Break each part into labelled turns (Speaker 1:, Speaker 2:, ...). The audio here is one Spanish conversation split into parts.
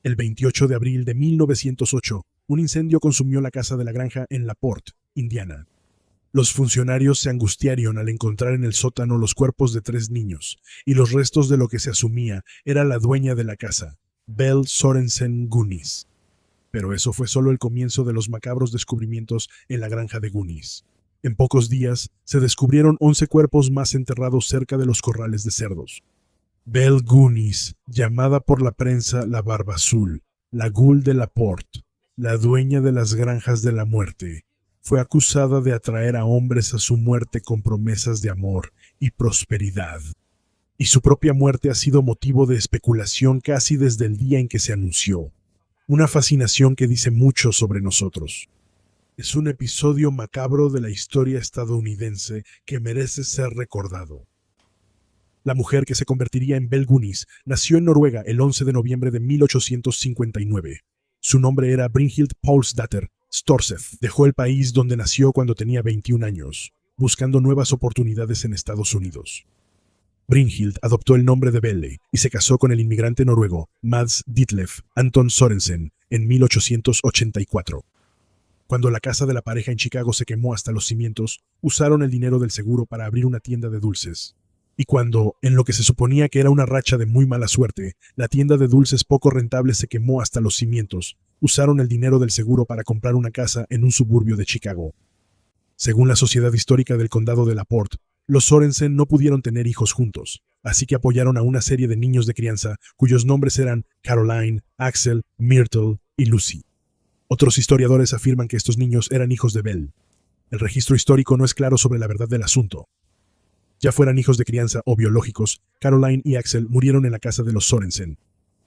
Speaker 1: El 28 de abril de 1908, un incendio consumió la casa de la granja en LaPorte, Indiana. Los funcionarios se angustiaron al encontrar en el sótano los cuerpos de 3 niños y los restos de lo que se asumía era la dueña de la casa, Belle Sorensen Goonies. Pero eso fue solo el comienzo de los macabros descubrimientos en la granja de Goonies. En pocos días se descubrieron 11 cuerpos más enterrados cerca de los corrales de cerdos. Belle Goonies, llamada por la prensa la Barba Azul, la Ghoul de LaPorte, la dueña de las granjas de la muerte, fue acusada de atraer a hombres a su muerte con promesas de amor y prosperidad. Y su propia muerte ha sido motivo de especulación casi desde el día en que se anunció. Una fascinación que dice mucho sobre nosotros. Es un episodio macabro de la historia estadounidense que merece ser recordado. La mujer que se convertiría en Belle Goonies nació en Noruega el 11 de noviembre de 1859. Su nombre era Brynhild Paulsdatter Storseth. Dejó el país donde nació cuando tenía 21 años, buscando nuevas oportunidades en Estados Unidos. Brynhild adoptó el nombre de Belle y se casó con el inmigrante noruego Mads Ditlev Anton Sorensen en 1884. Cuando la casa de la pareja en Chicago se quemó hasta los cimientos, usaron el dinero del seguro para abrir una tienda de dulces. Y cuando, en lo que se suponía que era una racha de muy mala suerte, la tienda de dulces poco rentable se quemó hasta los cimientos, usaron el dinero del seguro para comprar una casa en un suburbio de Chicago. Según la Sociedad Histórica del Condado de LaPorte, los Sorensen no pudieron tener hijos juntos, así que apoyaron a una serie de niños de crianza cuyos nombres eran Caroline, Axel, Myrtle y Lucy. Otros historiadores afirman que estos niños eran hijos de Belle. El registro histórico no es claro sobre la verdad del asunto. Ya fueran hijos de crianza o biológicos, Caroline y Axel murieron en la casa de los Sorensen.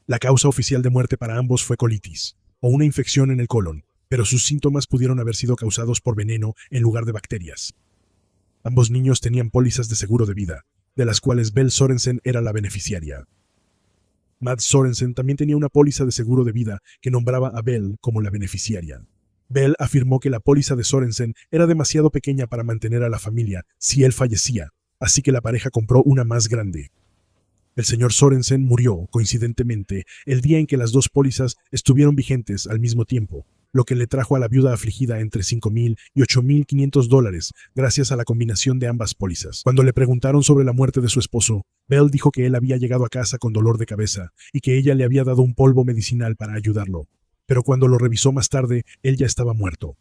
Speaker 1: La causa oficial de muerte para ambos fue colitis, o una infección en el colon, pero sus síntomas pudieron haber sido causados por veneno en lugar de bacterias. Ambos niños tenían pólizas de seguro de vida, de las cuales Belle Sorensen era la beneficiaria. Mads Sorensen también tenía una póliza de seguro de vida que nombraba a Belle como la beneficiaria. Belle afirmó que la póliza de Sorensen era demasiado pequeña para mantener a la familia si él fallecía, así que la pareja compró una más grande. El señor Sorensen murió, coincidentemente, el día en que las dos pólizas estuvieron vigentes al mismo tiempo, lo que le trajo a la viuda afligida entre $5,000 y $8,500 gracias a la combinación de ambas pólizas. Cuando le preguntaron sobre la muerte de su esposo, Belle dijo que él había llegado a casa con dolor de cabeza y que ella le había dado un polvo medicinal para ayudarlo, pero cuando lo revisó más tarde, él ya estaba muerto.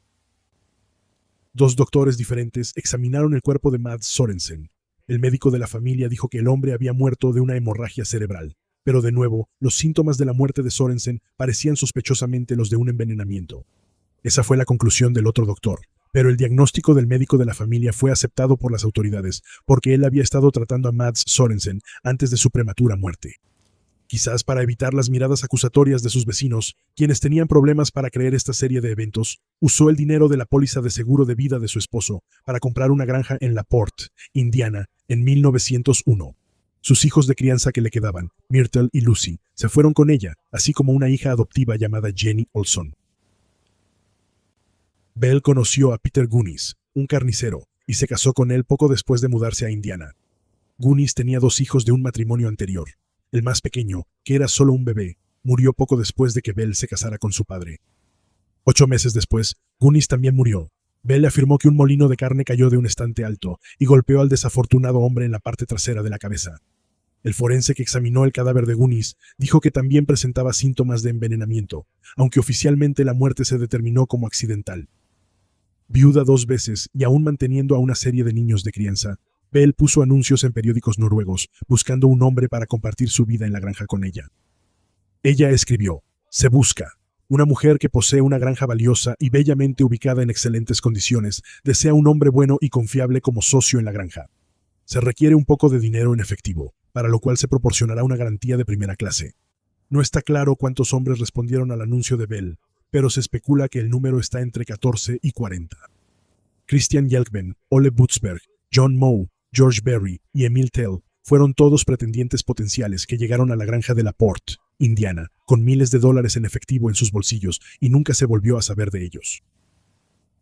Speaker 1: 2 doctores diferentes examinaron el cuerpo de Mads Sorensen. El médico de la familia dijo que el hombre había muerto de una hemorragia cerebral, pero de nuevo, los síntomas de la muerte de Sorensen parecían sospechosamente los de un envenenamiento. Esa fue la conclusión del otro doctor, pero el diagnóstico del médico de la familia fue aceptado por las autoridades porque él había estado tratando a Mads Sorensen antes de su prematura muerte. Quizás para evitar las miradas acusatorias de sus vecinos, quienes tenían problemas para creer esta serie de eventos, usó el dinero de la póliza de seguro de vida de su esposo para comprar una granja en LaPorte, Indiana, en 1901. Sus hijos de crianza que le quedaban, Myrtle y Lucy, se fueron con ella, así como una hija adoptiva llamada Jenny Olson. Belle conoció a Peter Goonies, un carnicero, y se casó con él poco después de mudarse a Indiana. Goonies tenía 2 hijos de un matrimonio anterior. El más pequeño, que era solo un bebé, murió poco después de que Belle se casara con su padre. 8 meses después, Goonies también murió. Belle afirmó que un molino de carne cayó de un estante alto y golpeó al desafortunado hombre en la parte trasera de la cabeza. El forense que examinó el cadáver de Goonies dijo que también presentaba síntomas de envenenamiento, aunque oficialmente la muerte se determinó como accidental. Viuda 2 veces y aún manteniendo a una serie de niños de crianza, Belle puso anuncios en periódicos noruegos buscando un hombre para compartir su vida en la granja con ella. Ella escribió: "Se busca. Una mujer que posee una granja valiosa y bellamente ubicada en excelentes condiciones, desea un hombre bueno y confiable como socio en la granja. Se requiere un poco de dinero en efectivo, para lo cual se proporcionará una garantía de primera clase". No está claro cuántos hombres respondieron al anuncio de Belle, pero se especula que el número está entre 14 y 40. Christian Jelkben, Ole Butzberg, John Moe, George Berry y Emil Tell fueron todos pretendientes potenciales que llegaron a la granja de LaPorte, Indiana, con miles de dólares en efectivo en sus bolsillos y nunca se volvió a saber de ellos.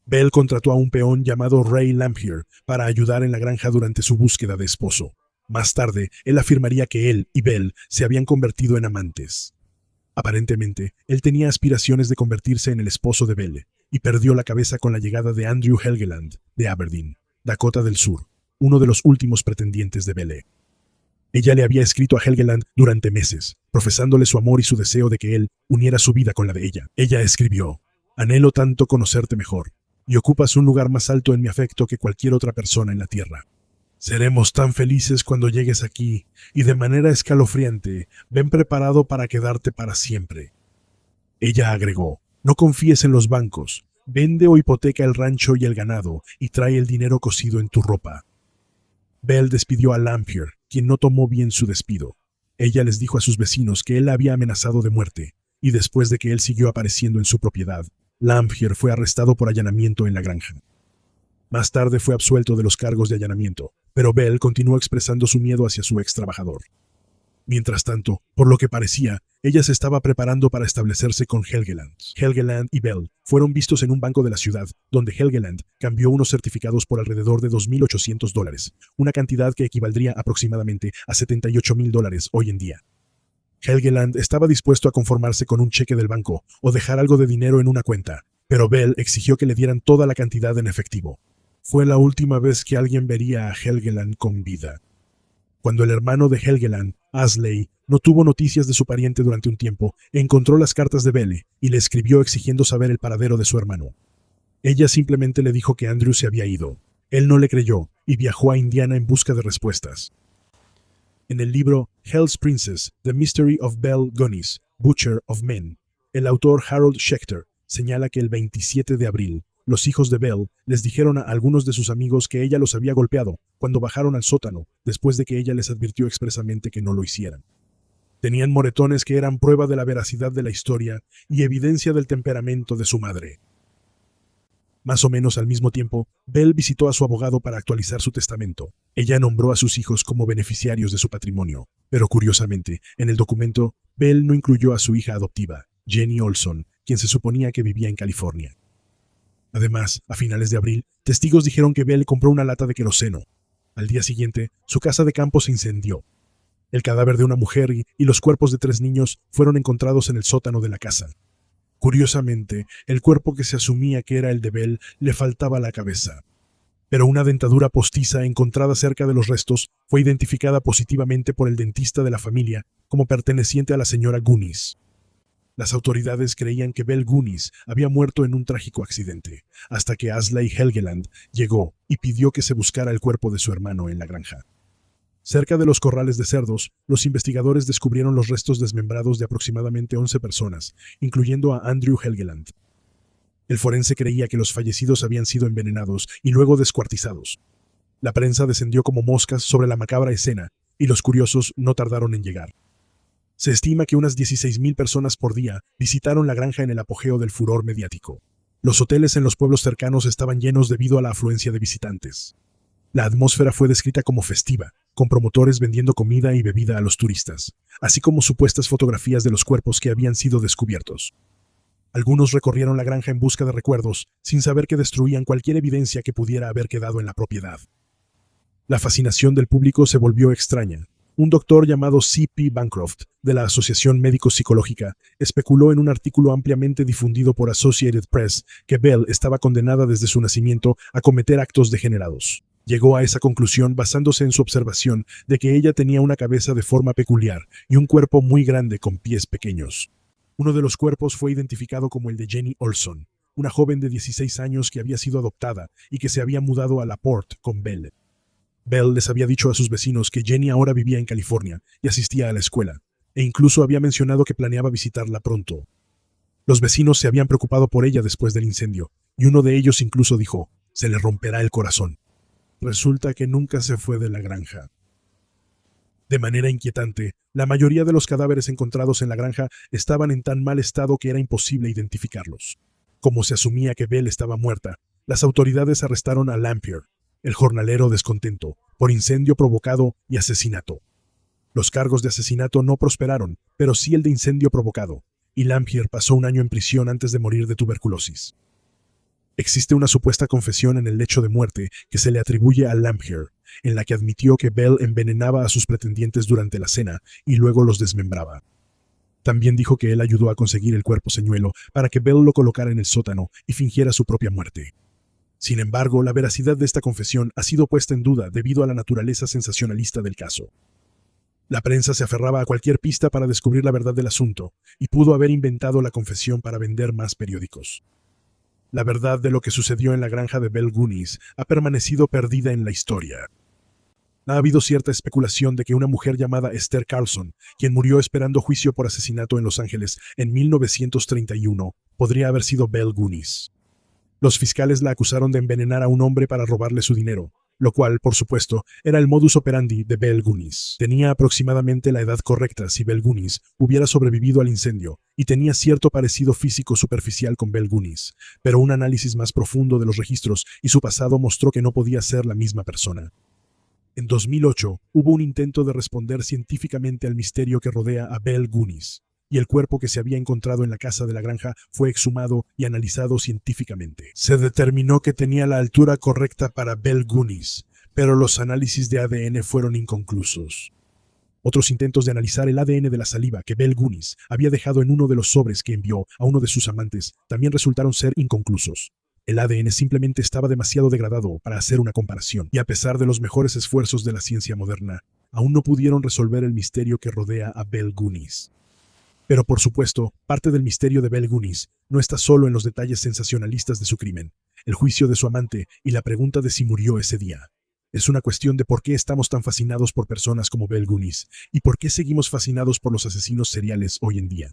Speaker 1: Belle contrató a un peón llamado Ray Lamphere para ayudar en la granja durante su búsqueda de esposo. Más tarde, él afirmaría que él y Belle se habían convertido en amantes. Aparentemente, él tenía aspiraciones de convertirse en el esposo de Belle, y perdió la cabeza con la llegada de Andrew Helgeland, de Aberdeen, Dakota del Sur, uno de los últimos pretendientes de Belle. Ella le había escrito a Helgeland durante meses, profesándole su amor y su deseo de que él uniera su vida con la de ella. Ella escribió: «Anhelo tanto conocerte mejor, y ocupas un lugar más alto en mi afecto que cualquier otra persona en la tierra. Seremos tan felices cuando llegues aquí, y de manera escalofriante, ven preparado para quedarte para siempre». Ella agregó: «No confíes en los bancos, vende o hipoteca el rancho y el ganado, y trae el dinero cosido en tu ropa». Belle despidió a Lampier, quien no tomó bien su despido. Ella les dijo a sus vecinos que él la había amenazado de muerte, y después de que él siguió apareciendo en su propiedad, Lampier fue arrestado por allanamiento en la granja. Más tarde fue absuelto de los cargos de allanamiento, pero Belle continuó expresando su miedo hacia su ex trabajador. Mientras tanto, por lo que parecía, ella se estaba preparando para establecerse con Helgeland. Helgeland y Belle fueron vistos en un banco de la ciudad, donde Helgeland cambió unos certificados por alrededor de $2,800, una cantidad que equivaldría aproximadamente a $78,000 hoy en día. Helgeland estaba dispuesto a conformarse con un cheque del banco o dejar algo de dinero en una cuenta, pero Belle exigió que le dieran toda la cantidad en efectivo. Fue la última vez que alguien vería a Helgeland con vida. Cuando el hermano de Helgeland, Asley, no tuvo noticias de su pariente durante un tiempo, encontró las cartas de Belle y le escribió exigiendo saber el paradero de su hermano. Ella simplemente le dijo que Andrew se había ido. Él no le creyó y viajó a Indiana en busca de respuestas. En el libro Hell's Princess, The Mystery of Belle Gunness, Butcher of Men, el autor Harold Schechter señala que el 27 de abril, los hijos de Belle les dijeron a algunos de sus amigos que ella los había golpeado cuando bajaron al sótano, después de que ella les advirtió expresamente que no lo hicieran. Tenían moretones que eran prueba de la veracidad de la historia y evidencia del temperamento de su madre. Más o menos al mismo tiempo, Belle visitó a su abogado para actualizar su testamento. Ella nombró a sus hijos como beneficiarios de su patrimonio, pero curiosamente, en el documento, Belle no incluyó a su hija adoptiva, Jenny Olson, quien se suponía que vivía en California. Además, a finales de abril, testigos dijeron que Belle compró una lata de queroseno. Al día siguiente, su casa de campo se incendió. El cadáver de una mujer y los cuerpos de 3 niños fueron encontrados en el sótano de la casa. Curiosamente, el cuerpo que se asumía que era el de Belle le faltaba la cabeza. Pero una dentadura postiza encontrada cerca de los restos fue identificada positivamente por el dentista de la familia como perteneciente a la señora Gunness. Las autoridades creían que Belle Gunness había muerto en un trágico accidente, hasta que Asley Helgeland llegó y pidió que se buscara el cuerpo de su hermano en la granja. Cerca de los corrales de cerdos, los investigadores descubrieron los restos desmembrados de aproximadamente 11 personas, incluyendo a Andrew Helgeland. El forense creía que los fallecidos habían sido envenenados y luego descuartizados. La prensa descendió como moscas sobre la macabra escena, y los curiosos no tardaron en llegar. Se estima que unas 16,000 personas por día visitaron la granja en el apogeo del furor mediático. Los hoteles en los pueblos cercanos estaban llenos debido a la afluencia de visitantes. La atmósfera fue descrita como festiva, con promotores vendiendo comida y bebida a los turistas, así como supuestas fotografías de los cuerpos que habían sido descubiertos. Algunos recorrieron la granja en busca de recuerdos, sin saber que destruían cualquier evidencia que pudiera haber quedado en la propiedad. La fascinación del público se volvió extraña. Un doctor llamado C.P. Bancroft, de la Asociación Médico-Psicológica, especuló en un artículo ampliamente difundido por Associated Press que Belle estaba condenada desde su nacimiento a cometer actos degenerados. Llegó a esa conclusión basándose en su observación de que ella tenía una cabeza de forma peculiar y un cuerpo muy grande con pies pequeños. Uno de los cuerpos fue identificado como el de Jenny Olson, una joven de 16 años que había sido adoptada y que se había mudado a La Porte con Belle. Belle les había dicho a sus vecinos que Jenny ahora vivía en California y asistía a la escuela, e incluso había mencionado que planeaba visitarla pronto. Los vecinos se habían preocupado por ella después del incendio, y uno de ellos incluso dijo: «Se le romperá el corazón». Resulta que nunca se fue de la granja. De manera inquietante, la mayoría de los cadáveres encontrados en la granja estaban en tan mal estado que era imposible identificarlos. Como se asumía que Belle estaba muerta, las autoridades arrestaron a Lampier, el jornalero descontento, por incendio provocado y asesinato. Los cargos de asesinato no prosperaron, pero sí el de incendio provocado, y Lampier pasó 1 año en prisión antes de morir de tuberculosis. Existe una supuesta confesión en el lecho de muerte que se le atribuye a Lampier, en la que admitió que Belle envenenaba a sus pretendientes durante la cena y luego los desmembraba. También dijo que él ayudó a conseguir el cuerpo señuelo para que Bell lo colocara en el sótano y fingiera su propia muerte. Sin embargo, la veracidad de esta confesión ha sido puesta en duda debido a la naturaleza sensacionalista del caso. La prensa se aferraba a cualquier pista para descubrir la verdad del asunto y pudo haber inventado la confesión para vender más periódicos. La verdad de lo que sucedió en la granja de Bell Goonies ha permanecido perdida en la historia. Ha habido cierta especulación de que una mujer llamada Esther Carlson, quien murió esperando juicio por asesinato en Los Ángeles en 1931, podría haber sido Bell Goonies. Los fiscales la acusaron de envenenar a un hombre para robarle su dinero, lo cual, por supuesto, era el modus operandi de Bell Goonies. Tenía aproximadamente la edad correcta si Bell Goonies hubiera sobrevivido al incendio y tenía cierto parecido físico superficial con Bell Goonies, pero un análisis más profundo de los registros y su pasado mostró que no podía ser la misma persona. En 2008, hubo un intento de responder científicamente al misterio que rodea a Bell Goonies, y el cuerpo que se había encontrado en la casa de la granja fue exhumado y analizado científicamente. Se determinó que tenía la altura correcta para Bell Goonies, pero los análisis de ADN fueron inconclusos. Otros intentos de analizar el ADN de la saliva que Bell Goonies había dejado en uno de los sobres que envió a uno de sus amantes también resultaron ser inconclusos. El ADN simplemente estaba demasiado degradado para hacer una comparación, y a pesar de los mejores esfuerzos de la ciencia moderna, aún no pudieron resolver el misterio que rodea a Bell Goonies. Pero por supuesto, parte del misterio de Bell Goonies no está solo en los detalles sensacionalistas de su crimen, el juicio de su amante y la pregunta de si murió ese día. Es una cuestión de por qué estamos tan fascinados por personas como Bell Goonies y por qué seguimos fascinados por los asesinos seriales hoy en día.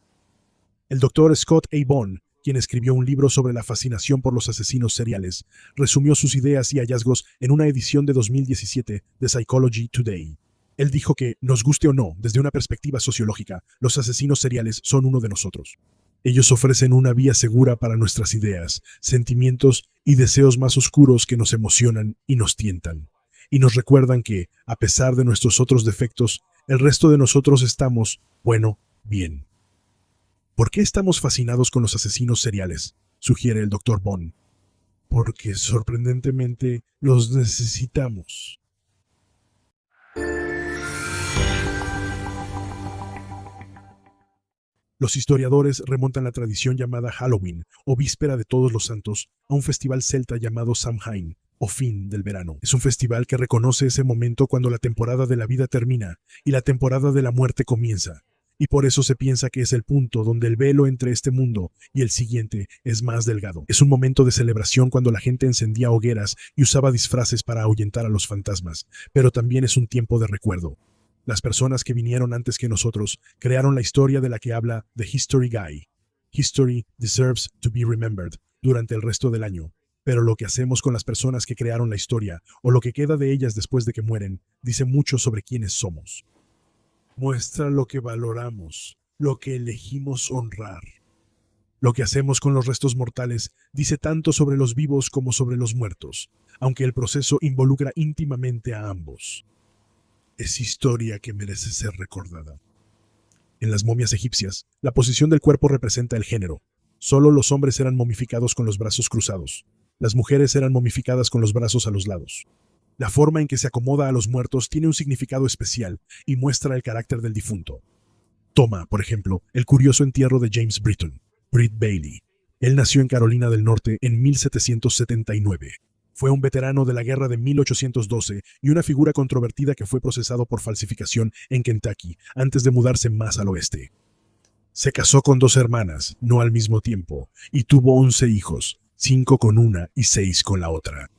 Speaker 1: El Dr. Scott A. Bond, quien escribió un libro sobre la fascinación por los asesinos seriales, resumió sus ideas y hallazgos en una edición de 2017 de Psychology Today. Él dijo que, nos guste o no, desde una perspectiva sociológica, los asesinos seriales son uno de nosotros. Ellos ofrecen una vía segura para nuestras ideas, sentimientos y deseos más oscuros que nos emocionan y nos tientan. Y nos recuerdan que, a pesar de nuestros otros defectos, el resto de nosotros estamos, bueno, bien. ¿Por qué estamos fascinados con los asesinos seriales?, sugiere el Dr. Bond. Porque, sorprendentemente, los necesitamos. Los historiadores remontan la tradición llamada Halloween, o Víspera de Todos los Santos, a un festival celta llamado Samhain, o fin del verano. Es un festival que reconoce ese momento cuando la temporada de la vida termina y la temporada de la muerte comienza. Y por eso se piensa que es el punto donde el velo entre este mundo y el siguiente es más delgado. Es un momento de celebración cuando la gente encendía hogueras y usaba disfraces para ahuyentar a los fantasmas, pero también es un tiempo de recuerdo. Las personas que vinieron antes que nosotros crearon la historia de la que habla The History Guy. History deserves to be remembered durante el resto del año, pero lo que hacemos con las personas que crearon la historia, o lo que queda de ellas después de que mueren, dice mucho sobre quiénes somos. Muestra lo que valoramos, lo que elegimos honrar. Lo que hacemos con los restos mortales dice tanto sobre los vivos como sobre los muertos, aunque el proceso involucra íntimamente a ambos. Es historia que merece ser recordada. En las momias egipcias, la posición del cuerpo representa el género. Solo los hombres eran momificados con los brazos cruzados. Las mujeres eran momificadas con los brazos a los lados. La forma en que se acomoda a los muertos tiene un significado especial y muestra el carácter del difunto. Toma, por ejemplo, el curioso entierro de James Britton, Britt Bailey. Él nació en Carolina del Norte en 1779. Fue un veterano de la guerra de 1812 y una figura controvertida que fue procesado por falsificación en Kentucky antes de mudarse más al oeste. Se casó con 2 hermanas, no al mismo tiempo, y tuvo 11 hijos, 5 con una y 6 con la otra.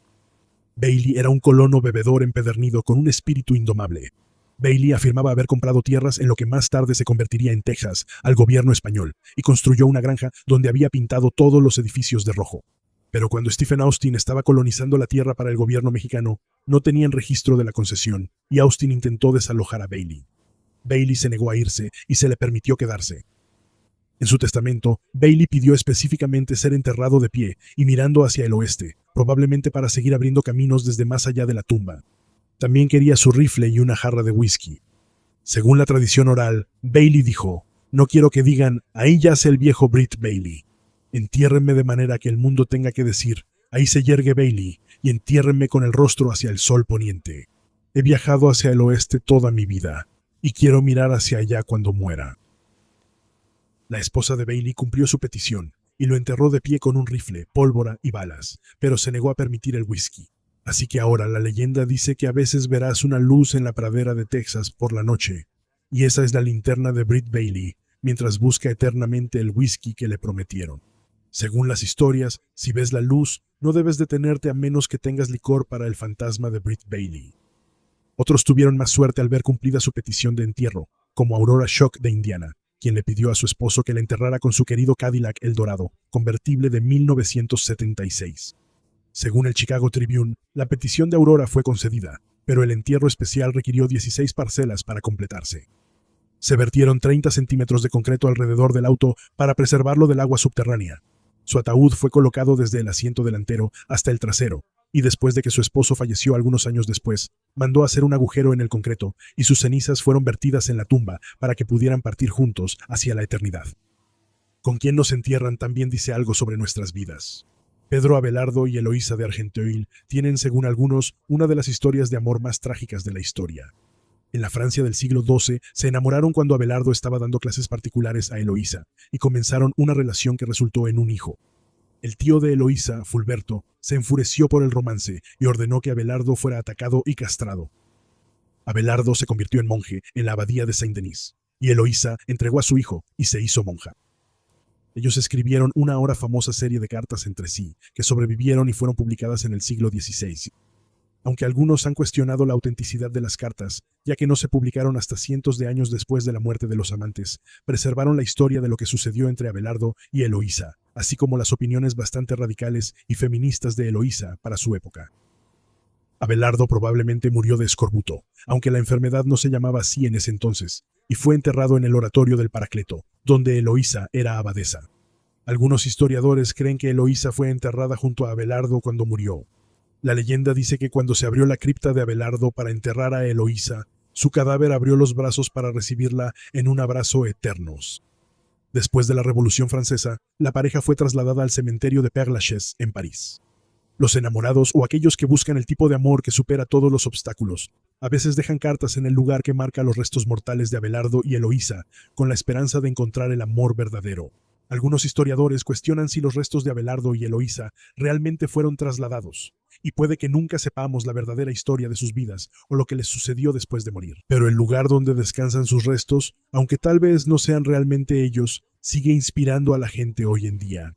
Speaker 1: Bailey era un colono bebedor empedernido con un espíritu indomable. Bailey afirmaba haber comprado tierras en lo que más tarde se convertiría en Texas al gobierno español y construyó una granja donde había pintado todos los edificios de rojo. Pero cuando Stephen Austin estaba colonizando la tierra para el gobierno mexicano, no tenían registro de la concesión y Austin intentó desalojar a Bailey. Bailey se negó a irse y se le permitió quedarse. En su testamento, Bailey pidió específicamente ser enterrado de pie y mirando hacia el oeste, probablemente para seguir abriendo caminos desde más allá de la tumba. También quería su rifle y una jarra de whisky. Según la tradición oral, Bailey dijo, «No quiero que digan, ahí yace el viejo Britt Bailey. Entiérrenme de manera que el mundo tenga que decir, ahí se yergue Bailey, y entiérrenme con el rostro hacia el sol poniente. He viajado hacia el oeste toda mi vida, y quiero mirar hacia allá cuando muera». La esposa de Bailey cumplió su petición y lo enterró de pie con un rifle, pólvora y balas, pero se negó a permitir el whisky. Así que ahora la leyenda dice que a veces verás una luz en la pradera de Texas por la noche, y esa es la linterna de Britt Bailey, mientras busca eternamente el whisky que le prometieron. Según las historias, si ves la luz, no debes detenerte a menos que tengas licor para el fantasma de Britt Bailey. Otros tuvieron más suerte al ver cumplida su petición de entierro, como Aurora Shock de Indiana, quien le pidió a su esposo que la enterrara con su querido Cadillac El Dorado, convertible de 1976. Según el Chicago Tribune, la petición de Aurora fue concedida, pero el entierro especial requirió 16 parcelas para completarse. Se vertieron 30 centímetros de concreto alrededor del auto para preservarlo del agua subterránea. Su ataúd fue colocado desde el asiento delantero hasta el trasero, y después de que su esposo falleció algunos años después, mandó hacer un agujero en el concreto y sus cenizas fueron vertidas en la tumba para que pudieran partir juntos hacia la eternidad. Con quien nos entierran también dice algo sobre nuestras vidas. Pedro Abelardo y Eloísa de Argenteuil tienen, según algunos, una de las historias de amor más trágicas de la historia. En la Francia del siglo XII se enamoraron cuando Abelardo estaba dando clases particulares a Eloísa y comenzaron una relación que resultó en un hijo. El tío de Eloísa, Fulberto, se enfureció por el romance y ordenó que Abelardo fuera atacado y castrado. Abelardo se convirtió en monje en la abadía de Saint-Denis y Eloísa entregó a su hijo y se hizo monja. Ellos escribieron una ahora famosa serie de cartas entre sí, que sobrevivieron y fueron publicadas en el siglo XVI. Aunque algunos han cuestionado la autenticidad de las cartas, ya que no se publicaron hasta cientos de años después de la muerte de los amantes, preservaron la historia de lo que sucedió entre Abelardo y Eloísa, así como las opiniones bastante radicales y feministas de Eloísa para su época. Abelardo probablemente murió de escorbuto, aunque la enfermedad no se llamaba así en ese entonces, y fue enterrado en el oratorio del Paracleto, donde Eloísa era abadesa. Algunos historiadores creen que Eloísa fue enterrada junto a Abelardo cuando murió. La leyenda dice que cuando se abrió la cripta de Abelardo para enterrar a Eloísa, su cadáver abrió los brazos para recibirla en un abrazo eternos. Después de la Revolución Francesa, la pareja fue trasladada al cementerio de Père-Lachaise, en París. Los enamorados o aquellos que buscan el tipo de amor que supera todos los obstáculos, a veces dejan cartas en el lugar que marca los restos mortales de Abelardo y Eloísa, con la esperanza de encontrar el amor verdadero. Algunos historiadores cuestionan si los restos de Abelardo y Eloísa realmente fueron trasladados, y puede que nunca sepamos la verdadera historia de sus vidas o lo que les sucedió después de morir. Pero el lugar donde descansan sus restos, aunque tal vez no sean realmente ellos, sigue inspirando a la gente hoy en día.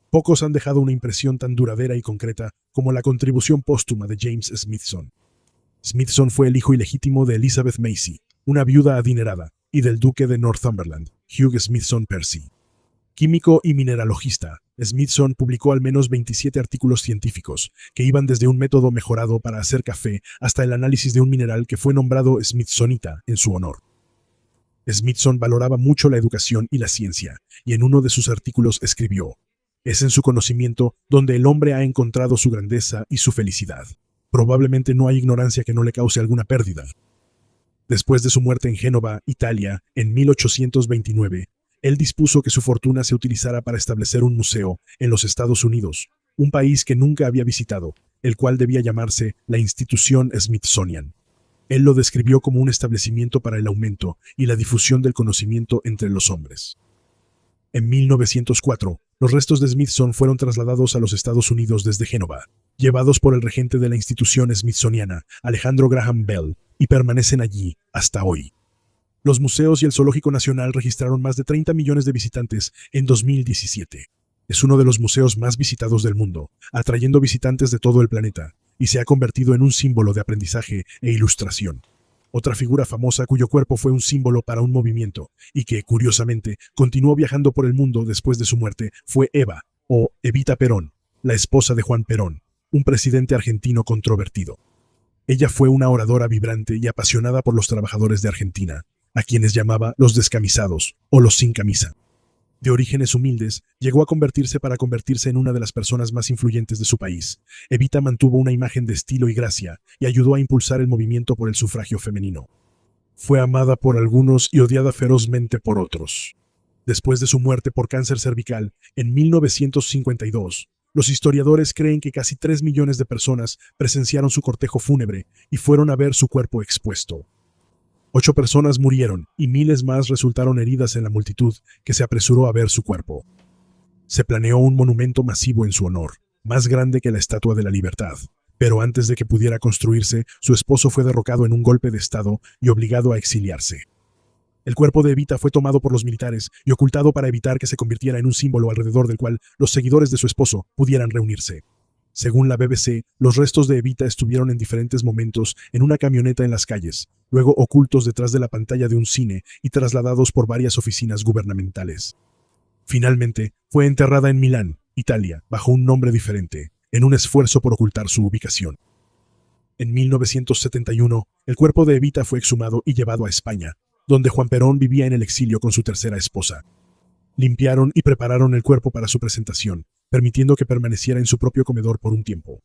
Speaker 1: Pocos han dejado una impresión tan duradera y concreta como la contribución póstuma de James Smithson. Smithson fue el hijo ilegítimo de Elizabeth Macy, una viuda adinerada, y del duque de Northumberland, Hugh Smithson Percy. Químico y mineralogista, Smithson publicó al menos 27 artículos científicos, que iban desde un método mejorado para hacer café hasta el análisis de un mineral que fue nombrado smithsonita en su honor. Smithson valoraba mucho la educación y la ciencia, y en uno de sus artículos escribió: «Es en su conocimiento donde el hombre ha encontrado su grandeza y su felicidad. Probablemente no hay ignorancia que no le cause alguna pérdida». Después de su muerte en Génova, Italia, en 1829, él dispuso que su fortuna se utilizara para establecer un museo en los Estados Unidos, un país que nunca había visitado, el cual debía llamarse la Institución Smithsonian. Él lo describió como un establecimiento para el aumento y la difusión del conocimiento entre los hombres. En 1904, los restos de Smithson fueron trasladados a los Estados Unidos desde Génova, llevados por el regente de la institución smithsoniana, Alejandro Graham Bell, y permanecen allí hasta hoy. Los museos y el Zoológico Nacional registraron más de 30 millones de visitantes en 2017. Es uno de los museos más visitados del mundo, atrayendo visitantes de todo el planeta, y se ha convertido en un símbolo de aprendizaje e ilustración. Otra figura famosa cuyo cuerpo fue un símbolo para un movimiento, y que, curiosamente, continuó viajando por el mundo después de su muerte, fue Eva, o Evita Perón, la esposa de Juan Perón, un presidente argentino controvertido. Ella fue una oradora vibrante y apasionada por los trabajadores de Argentina, a quienes llamaba los descamisados o los sin camisa. De orígenes humildes, llegó a convertirse en una de las personas más influyentes de su país. Evita mantuvo una imagen de estilo y gracia y ayudó a impulsar el movimiento por el sufragio femenino. Fue amada por algunos y odiada ferozmente por otros. Después de su muerte por cáncer cervical, en 1952, los historiadores creen que casi 3 millones de personas presenciaron su cortejo fúnebre y fueron a ver su cuerpo expuesto. 8 personas murieron y miles más resultaron heridas en la multitud que se apresuró a ver su cuerpo. Se planeó un monumento masivo en su honor, más grande que la Estatua de la Libertad, pero antes de que pudiera construirse, su esposo fue derrocado en un golpe de estado y obligado a exiliarse. El cuerpo de Evita fue tomado por los militares y ocultado para evitar que se convirtiera en un símbolo alrededor del cual los seguidores de su esposo pudieran reunirse. Según la BBC, los restos de Evita estuvieron en diferentes momentos en una camioneta en las calles, luego ocultos detrás de la pantalla de un cine y trasladados por varias oficinas gubernamentales. Finalmente, fue enterrada en Milán, Italia, bajo un nombre diferente, en un esfuerzo por ocultar su ubicación. En 1971, el cuerpo de Evita fue exhumado y llevado a España, donde Juan Perón vivía en el exilio con su tercera esposa. Limpiaron y prepararon el cuerpo para su presentación, permitiendo que permaneciera en su propio comedor por un tiempo.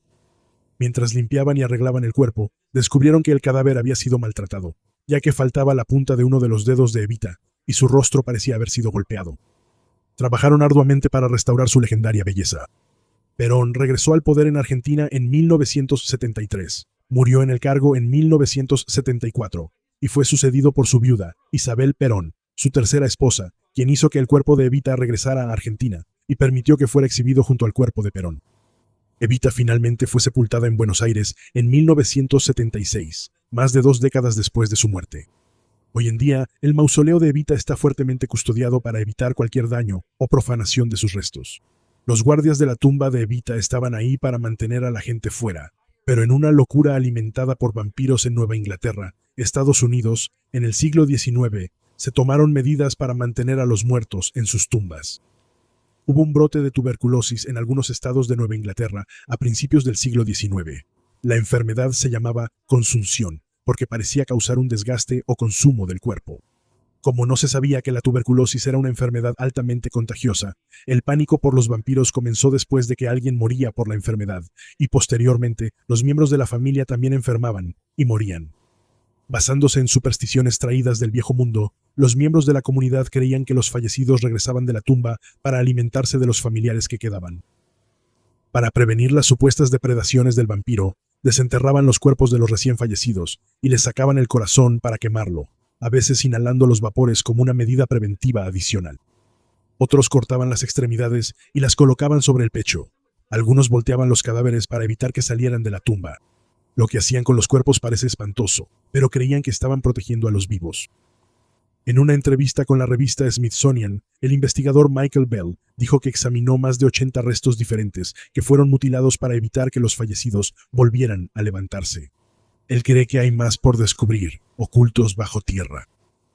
Speaker 1: Mientras limpiaban y arreglaban el cuerpo, descubrieron que el cadáver había sido maltratado, ya que faltaba la punta de uno de los dedos de Evita, y su rostro parecía haber sido golpeado. Trabajaron arduamente para restaurar su legendaria belleza. Perón regresó al poder en Argentina en 1973, murió en el cargo en 1974, y fue sucedido por su viuda, Isabel Perón, su tercera esposa, quien hizo que el cuerpo de Evita regresara a Argentina y permitió que fuera exhibido junto al cuerpo de Perón. Evita finalmente fue sepultada en Buenos Aires en 1976, más de 2 décadas después de su muerte. Hoy en día, el mausoleo de Evita está fuertemente custodiado para evitar cualquier daño o profanación de sus restos. Los guardias de la tumba de Evita estaban ahí para mantener a la gente fuera, pero en una locura alimentada por vampiros en Nueva Inglaterra, Estados Unidos, en el siglo XIX, se tomaron medidas para mantener a los muertos en sus tumbas. Hubo un brote de tuberculosis en algunos estados de Nueva Inglaterra a principios del siglo XIX. La enfermedad se llamaba consunción, porque parecía causar un desgaste o consumo del cuerpo. Como no se sabía que la tuberculosis era una enfermedad altamente contagiosa, el pánico por los vampiros comenzó después de que alguien moría por la enfermedad, y posteriormente los miembros de la familia también enfermaban y morían. Basándose en supersticiones traídas del viejo mundo, los miembros de la comunidad creían que los fallecidos regresaban de la tumba para alimentarse de los familiares que quedaban. Para prevenir las supuestas depredaciones del vampiro, desenterraban los cuerpos de los recién fallecidos y les sacaban el corazón para quemarlo, a veces inhalando los vapores como una medida preventiva adicional. Otros cortaban las extremidades y las colocaban sobre el pecho. Algunos volteaban los cadáveres para evitar que salieran de la tumba. Lo que hacían con los cuerpos parece espantoso, pero creían que estaban protegiendo a los vivos. En una entrevista con la revista Smithsonian, el investigador Michael Bell dijo que examinó más de 80 restos diferentes que fueron mutilados para evitar que los fallecidos volvieran a levantarse. Él cree que hay más por descubrir, ocultos bajo tierra.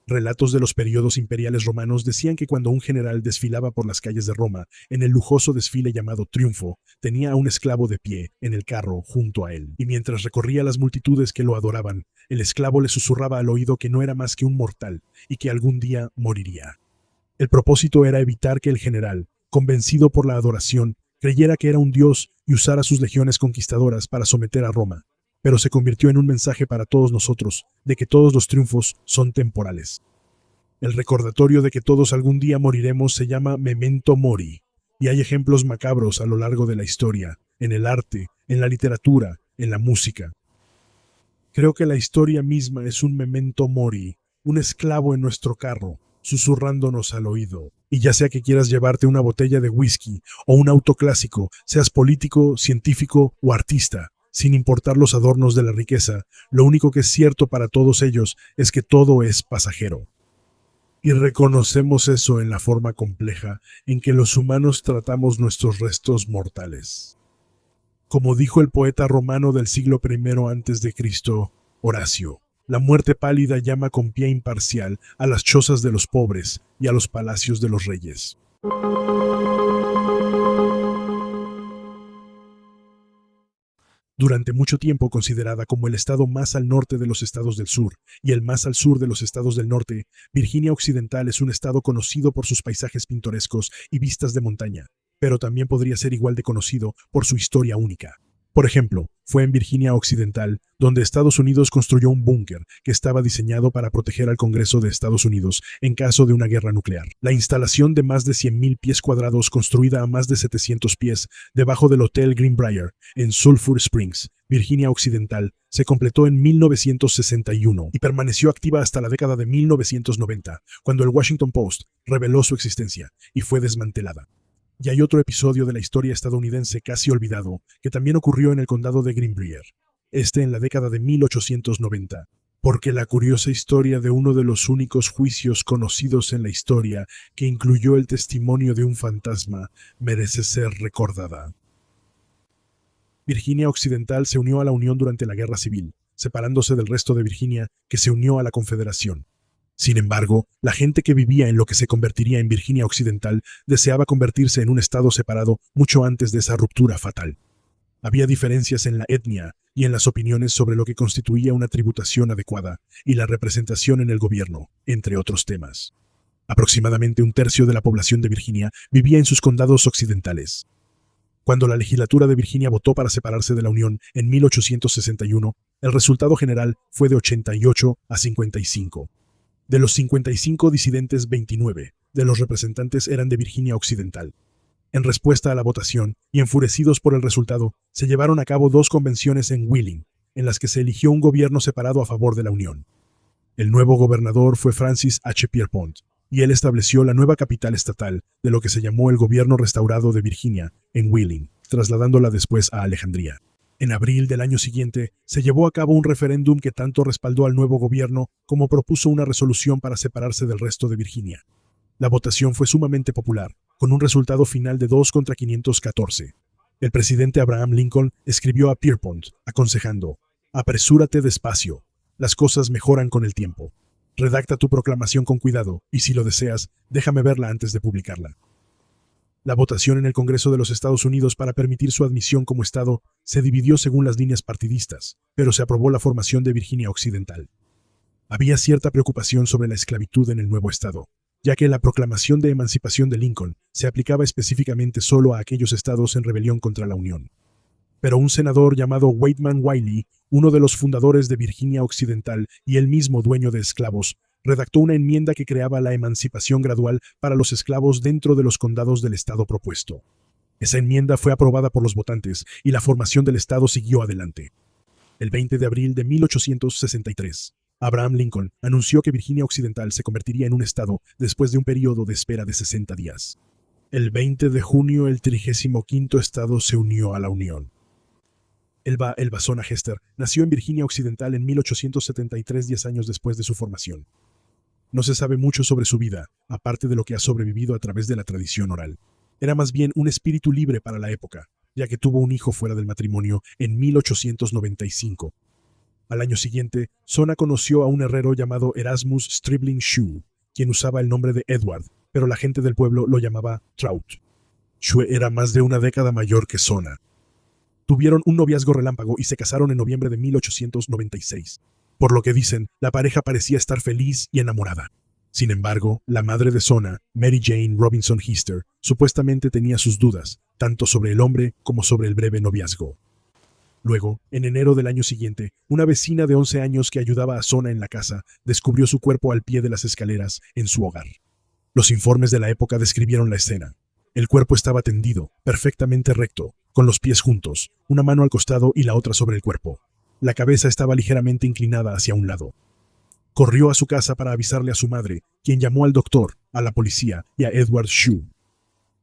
Speaker 1: Relatos de los periodos imperiales romanos decían que cuando un general desfilaba por las calles de Roma, en el lujoso desfile llamado Triunfo, tenía a un esclavo de pie en el carro junto a él, y mientras recorría las multitudes que lo adoraban, el esclavo le susurraba al oído que no era más que un mortal y que algún día moriría. El propósito era evitar que el general, convencido por la adoración, creyera que era un dios y usara sus legiones conquistadoras para someter a Roma, pero se convirtió en un mensaje para todos nosotros de que todos los triunfos son temporales. El recordatorio de que todos algún día moriremos se llama Memento Mori, y hay ejemplos macabros a lo largo de la historia, en el arte, en la literatura, en la música. Creo que la historia misma es un Memento Mori, un esclavo en nuestro carro, susurrándonos al oído. Y ya sea que quieras llevarte una botella de whisky o un auto clásico, seas político, científico o artista, sin importar los adornos de la riqueza, lo único que es cierto para todos ellos es que todo es pasajero. Y reconocemos eso en la forma compleja en que los humanos tratamos nuestros restos mortales. Como dijo el poeta romano del siglo I a.C., Horacio, la muerte pálida llama con pie imparcial a las chozas de los pobres y a los palacios de los reyes. Durante mucho tiempo considerada como el estado más al norte de los estados del sur y el más al sur de los estados del norte, Virginia Occidental es un estado conocido por sus paisajes pintorescos y vistas de montaña, pero también podría ser igual de conocido por su historia única. Por ejemplo, fue en Virginia Occidental donde Estados Unidos construyó un búnker que estaba diseñado para proteger al Congreso de Estados Unidos en caso de una guerra nuclear. La instalación de más de 100.000 pies cuadrados construida a más de 700 pies debajo del Hotel Greenbrier en Sulphur Springs, Virginia Occidental, se completó en 1961 y permaneció activa hasta la década de 1990, cuando el Washington Post reveló su existencia y fue desmantelada. Y hay otro episodio de la historia estadounidense casi olvidado, que también ocurrió en el condado de Greenbrier, en la década de 1890, porque la curiosa historia de uno de los únicos juicios conocidos en la historia que incluyó el testimonio de un fantasma merece ser recordada. Virginia Occidental se unió a la Unión durante la Guerra Civil, separándose del resto de Virginia, que se unió a la Confederación. Sin embargo, la gente que vivía en lo que se convertiría en Virginia Occidental deseaba convertirse en un estado separado mucho antes de esa ruptura fatal. Había diferencias en la etnia y en las opiniones sobre lo que constituía una tributación adecuada y la representación en el gobierno, entre otros temas. Aproximadamente un tercio de la población de Virginia vivía en sus condados occidentales. Cuando la legislatura de Virginia votó para separarse de la Unión en 1861, el resultado general fue de 88 a 55. De los 55 disidentes, 29 de los representantes eran de Virginia Occidental. En respuesta a la votación, y enfurecidos por el resultado, se llevaron a cabo 2 convenciones en Wheeling, en las que se eligió un gobierno separado a favor de la Unión. El nuevo gobernador fue Francis H. Pierpont, y él estableció la nueva capital estatal de lo que se llamó el Gobierno Restaurado de Virginia, en Wheeling, trasladándola después a Alejandría. En abril del año siguiente, se llevó a cabo un referéndum que tanto respaldó al nuevo gobierno como propuso una resolución para separarse del resto de Virginia. La votación fue sumamente popular, con un resultado final de 2 contra 514. El presidente Abraham Lincoln escribió a Pierpont, aconsejando: «Apresúrate despacio, las cosas mejoran con el tiempo. Redacta tu proclamación con cuidado, y si lo deseas, déjame verla antes de publicarla». La votación en el Congreso de los Estados Unidos para permitir su admisión como Estado se dividió según las líneas partidistas, pero se aprobó la formación de Virginia Occidental. Había cierta preocupación sobre la esclavitud en el nuevo Estado, ya que la proclamación de emancipación de Lincoln se aplicaba específicamente solo a aquellos estados en rebelión contra la Unión. Pero un senador llamado Waitman Wiley, uno de los fundadores de Virginia Occidental y el mismo dueño de esclavos, redactó una enmienda que creaba la emancipación gradual para los esclavos dentro de los condados del estado propuesto. Esa enmienda fue aprobada por los votantes y la formación del estado siguió adelante. El 20 de abril de 1863, Abraham Lincoln anunció que Virginia Occidental se convertiría en un estado después de un periodo de espera de 60 días. El 20 de junio, el 35º estado se unió a la Unión. Elba Elbazona Hester nació en Virginia Occidental en 1873, 10 años después de su formación. No se sabe mucho sobre su vida, aparte de lo que ha sobrevivido a través de la tradición oral. Era más bien un espíritu libre para la época, ya que tuvo un hijo fuera del matrimonio en 1895. Al año siguiente, Zona conoció a un herrero llamado Erasmus Stribling Shue, quien usaba el nombre de Edward, pero la gente del pueblo lo llamaba Trout. Shue era más de una década mayor que Zona. Tuvieron un noviazgo relámpago y se casaron en noviembre de 1896. Por lo que dicen, la pareja parecía estar feliz y enamorada. Sin embargo, la madre de Zona, Mary Jane Robinson Hester, supuestamente tenía sus dudas, tanto sobre el hombre como sobre el breve noviazgo. Luego, en enero del año siguiente, una vecina de 11 años que ayudaba a Zona en la casa descubrió su cuerpo al pie de las escaleras en su hogar. Los informes de la época describieron la escena. El cuerpo estaba tendido, perfectamente recto, con los pies juntos, una mano al costado y la otra sobre el cuerpo. La cabeza estaba ligeramente inclinada hacia un lado. Corrió a su casa para avisarle a su madre, quien llamó al doctor, a la policía y a Edward Shue.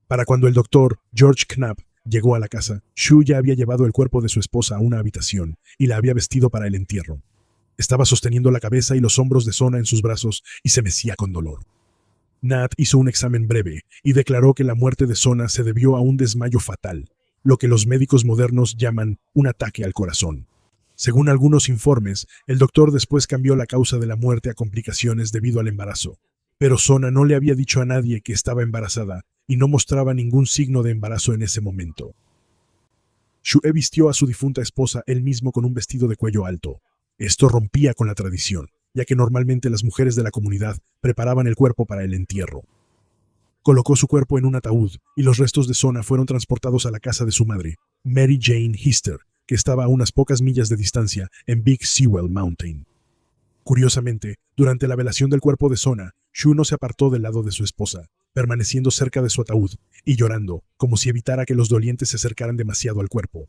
Speaker 1: Para cuando el doctor, George Knapp, llegó a la casa, Shue ya había llevado el cuerpo de su esposa a una habitación y la había vestido para el entierro. Estaba sosteniendo la cabeza y los hombros de Zona en sus brazos y se mecía con dolor. Nat hizo un examen breve y declaró que la muerte de Zona se debió a un desmayo fatal, lo que los médicos modernos llaman un ataque al corazón. Según algunos informes, el doctor después cambió la causa de la muerte a complicaciones debido al embarazo, pero Zona no le había dicho a nadie que estaba embarazada y no mostraba ningún signo de embarazo en ese momento. Shue vistió a su difunta esposa él mismo con un vestido de cuello alto. Esto rompía con la tradición, ya que normalmente las mujeres de la comunidad preparaban el cuerpo para el entierro. Colocó su cuerpo en un ataúd y los restos de Zona fueron transportados a la casa de su madre, Mary Jane Hester, que estaba a unas pocas millas de distancia en Big Sewell Mountain. Curiosamente, durante la velación del cuerpo de Sona, Shu no se apartó del lado de su esposa, permaneciendo cerca de su ataúd y llorando, como si evitara que los dolientes se acercaran demasiado al cuerpo.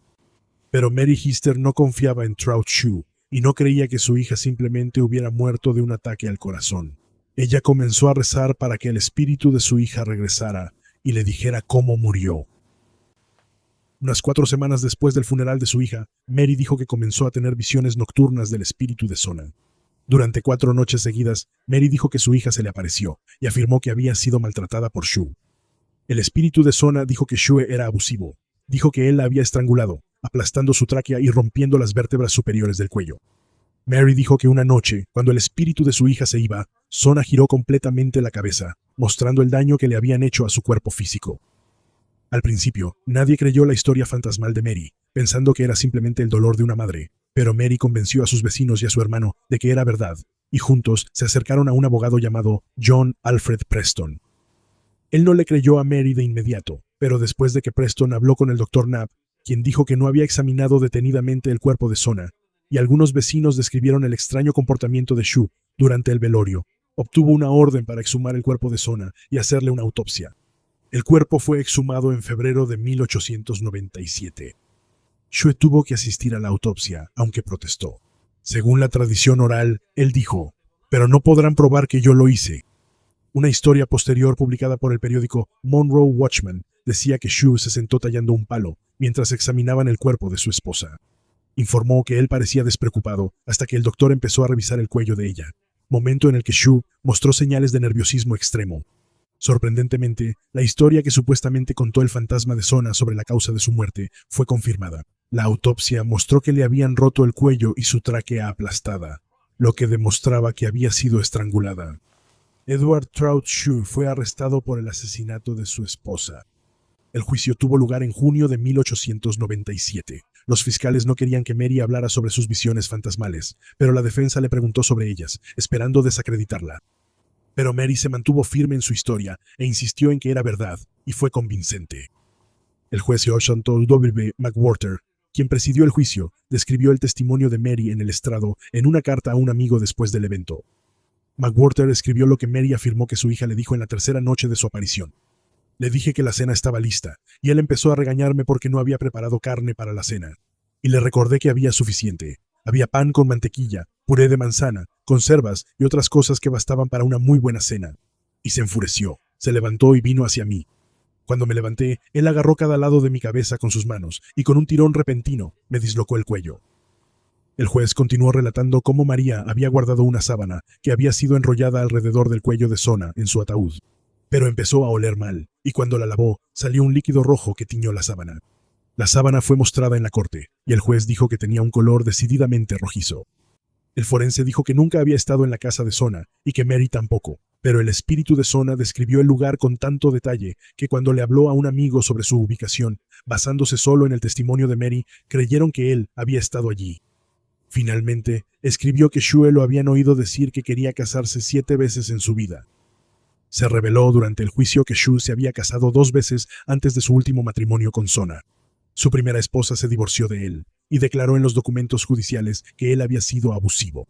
Speaker 1: Pero Mary Hister no confiaba en Trout Shu y no creía que su hija simplemente hubiera muerto de un ataque al corazón. Ella comenzó a rezar para que el espíritu de su hija regresara y le dijera cómo murió. Unas 4 semanas después del funeral de su hija, Mary dijo que comenzó a tener visiones nocturnas del espíritu de Sona. Durante 4 noches seguidas, Mary dijo que su hija se le apareció y afirmó que había sido maltratada por Shu. El espíritu de Sona dijo que Shu era abusivo. Dijo que él la había estrangulado, aplastando su tráquea y rompiendo las vértebras superiores del cuello. Mary dijo que una noche, cuando el espíritu de su hija se iba, Sona giró completamente la cabeza, mostrando el daño que le habían hecho a su cuerpo físico. Al principio, nadie creyó la historia fantasmal de Mary, pensando que era simplemente el dolor de una madre, pero Mary convenció a sus vecinos y a su hermano de que era verdad, y juntos se acercaron a un abogado llamado John Alfred Preston. Él no le creyó a Mary de inmediato, pero después de que Preston habló con el Dr. Knapp, quien dijo que no había examinado detenidamente el cuerpo de Sona, y algunos vecinos describieron el extraño comportamiento de Shu durante el velorio, obtuvo una orden para exhumar el cuerpo de Sona y hacerle una autopsia. El cuerpo fue exhumado en febrero de 1897. Shu tuvo que asistir a la autopsia, aunque protestó. Según la tradición oral, él dijo, «Pero no podrán probar que yo lo hice». Una historia posterior publicada por el periódico Monroe Watchman decía que Shu se sentó tallando un palo mientras examinaban el cuerpo de su esposa. Informó que él parecía despreocupado hasta que el doctor empezó a revisar el cuello de ella, momento en el que Shu mostró señales de nerviosismo extremo. Sorprendentemente, la historia que supuestamente contó el fantasma de Sona sobre la causa de su muerte fue confirmada. La autopsia mostró que le habían roto el cuello y su tráquea aplastada, lo que demostraba que había sido estrangulada. Edward Trout Shu fue arrestado por el asesinato de su esposa. El juicio tuvo lugar en junio de 1897. Los fiscales no querían que Mary hablara sobre sus visiones fantasmales, pero la defensa le preguntó sobre ellas, esperando desacreditarla. Pero Mary se mantuvo firme en su historia e insistió en que era verdad, y fue convincente. El juez Washington W. McWhorter, quien presidió el juicio, describió el testimonio de Mary en el estrado en una carta a un amigo después del evento. McWhorter escribió lo que Mary afirmó que su hija le dijo en la tercera noche de su aparición. Le dije que la cena estaba lista, y él empezó a regañarme porque no había preparado carne para la cena. Y le recordé que había suficiente. Había pan con mantequilla, puré de manzana, conservas y otras cosas que bastaban para una muy buena cena. Y se enfureció, se levantó y vino hacia mí. Cuando me levanté, él agarró cada lado de mi cabeza con sus manos, y con un tirón repentino me dislocó el cuello. El juez continuó relatando cómo María había guardado una sábana que había sido enrollada alrededor del cuello de Sona en su ataúd. Pero empezó a oler mal, y cuando la lavó, salió un líquido rojo que tiñó la sábana. La sábana fue mostrada en la corte, y el juez dijo que tenía un color decididamente rojizo. El forense dijo que nunca había estado en la casa de Sona, y que Mary tampoco, pero el espíritu de Sona describió el lugar con tanto detalle que cuando le habló a un amigo sobre su ubicación, basándose solo en el testimonio de Mary, creyeron que él había estado allí. Finalmente, escribió que Shue lo habían oído decir que quería casarse 7 veces en su vida. Se reveló durante el juicio que Shu se había casado 2 veces antes de su último matrimonio con Sona. Su primera esposa se divorció de él y declaró en los documentos judiciales que él había sido abusivo.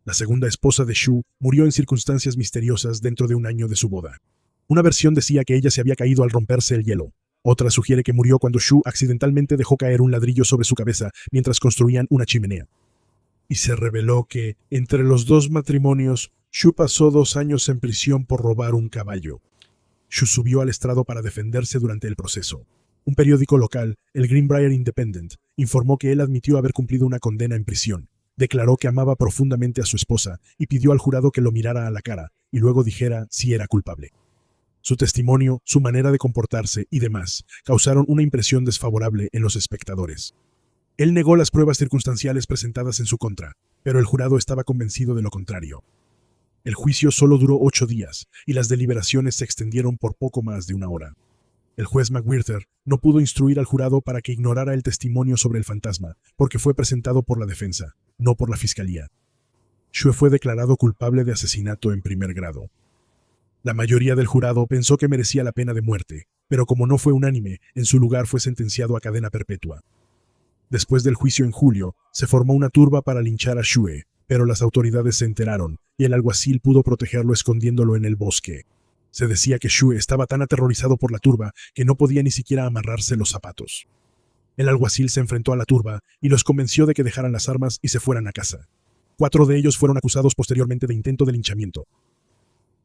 Speaker 1: La segunda esposa de Shu murió en circunstancias misteriosas dentro de un año de su boda. Una versión decía que ella se había caído al romperse el hielo. Otra sugiere que murió cuando Shu accidentalmente dejó caer un ladrillo sobre su cabeza mientras construían una chimenea. Y se reveló que, entre los 2 matrimonios, Shu pasó 2 años en prisión por robar un caballo. Shu subió al estrado para defenderse durante el proceso. Un periódico local, el Greenbrier Independent, informó que él admitió haber cumplido una condena en prisión. Declaró que amaba profundamente a su esposa y pidió al jurado que lo mirara a la cara y luego dijera si era culpable. Su testimonio, su manera de comportarse y demás causaron una impresión desfavorable en los espectadores. Él negó las pruebas circunstanciales presentadas en su contra, pero el jurado estaba convencido de lo contrario. El juicio solo duró 8 días y las deliberaciones se extendieron por poco más de 1 hora. El juez McWhirter no pudo instruir al jurado para que ignorara el testimonio sobre el fantasma, porque fue presentado por la defensa, no por la fiscalía. Shue fue declarado culpable de asesinato en primer grado. La mayoría del jurado pensó que merecía la pena de muerte, pero como no fue unánime, en su lugar fue sentenciado a cadena perpetua. Después del juicio en julio, se formó una turba para linchar a Shue, pero las autoridades se enteraron y el alguacil pudo protegerlo escondiéndolo en el bosque. Se decía que Shue estaba tan aterrorizado por la turba que no podía ni siquiera amarrarse los zapatos. El alguacil se enfrentó a la turba y los convenció de que dejaran las armas y se fueran a casa. 4 de ellos fueron acusados posteriormente de intento de linchamiento.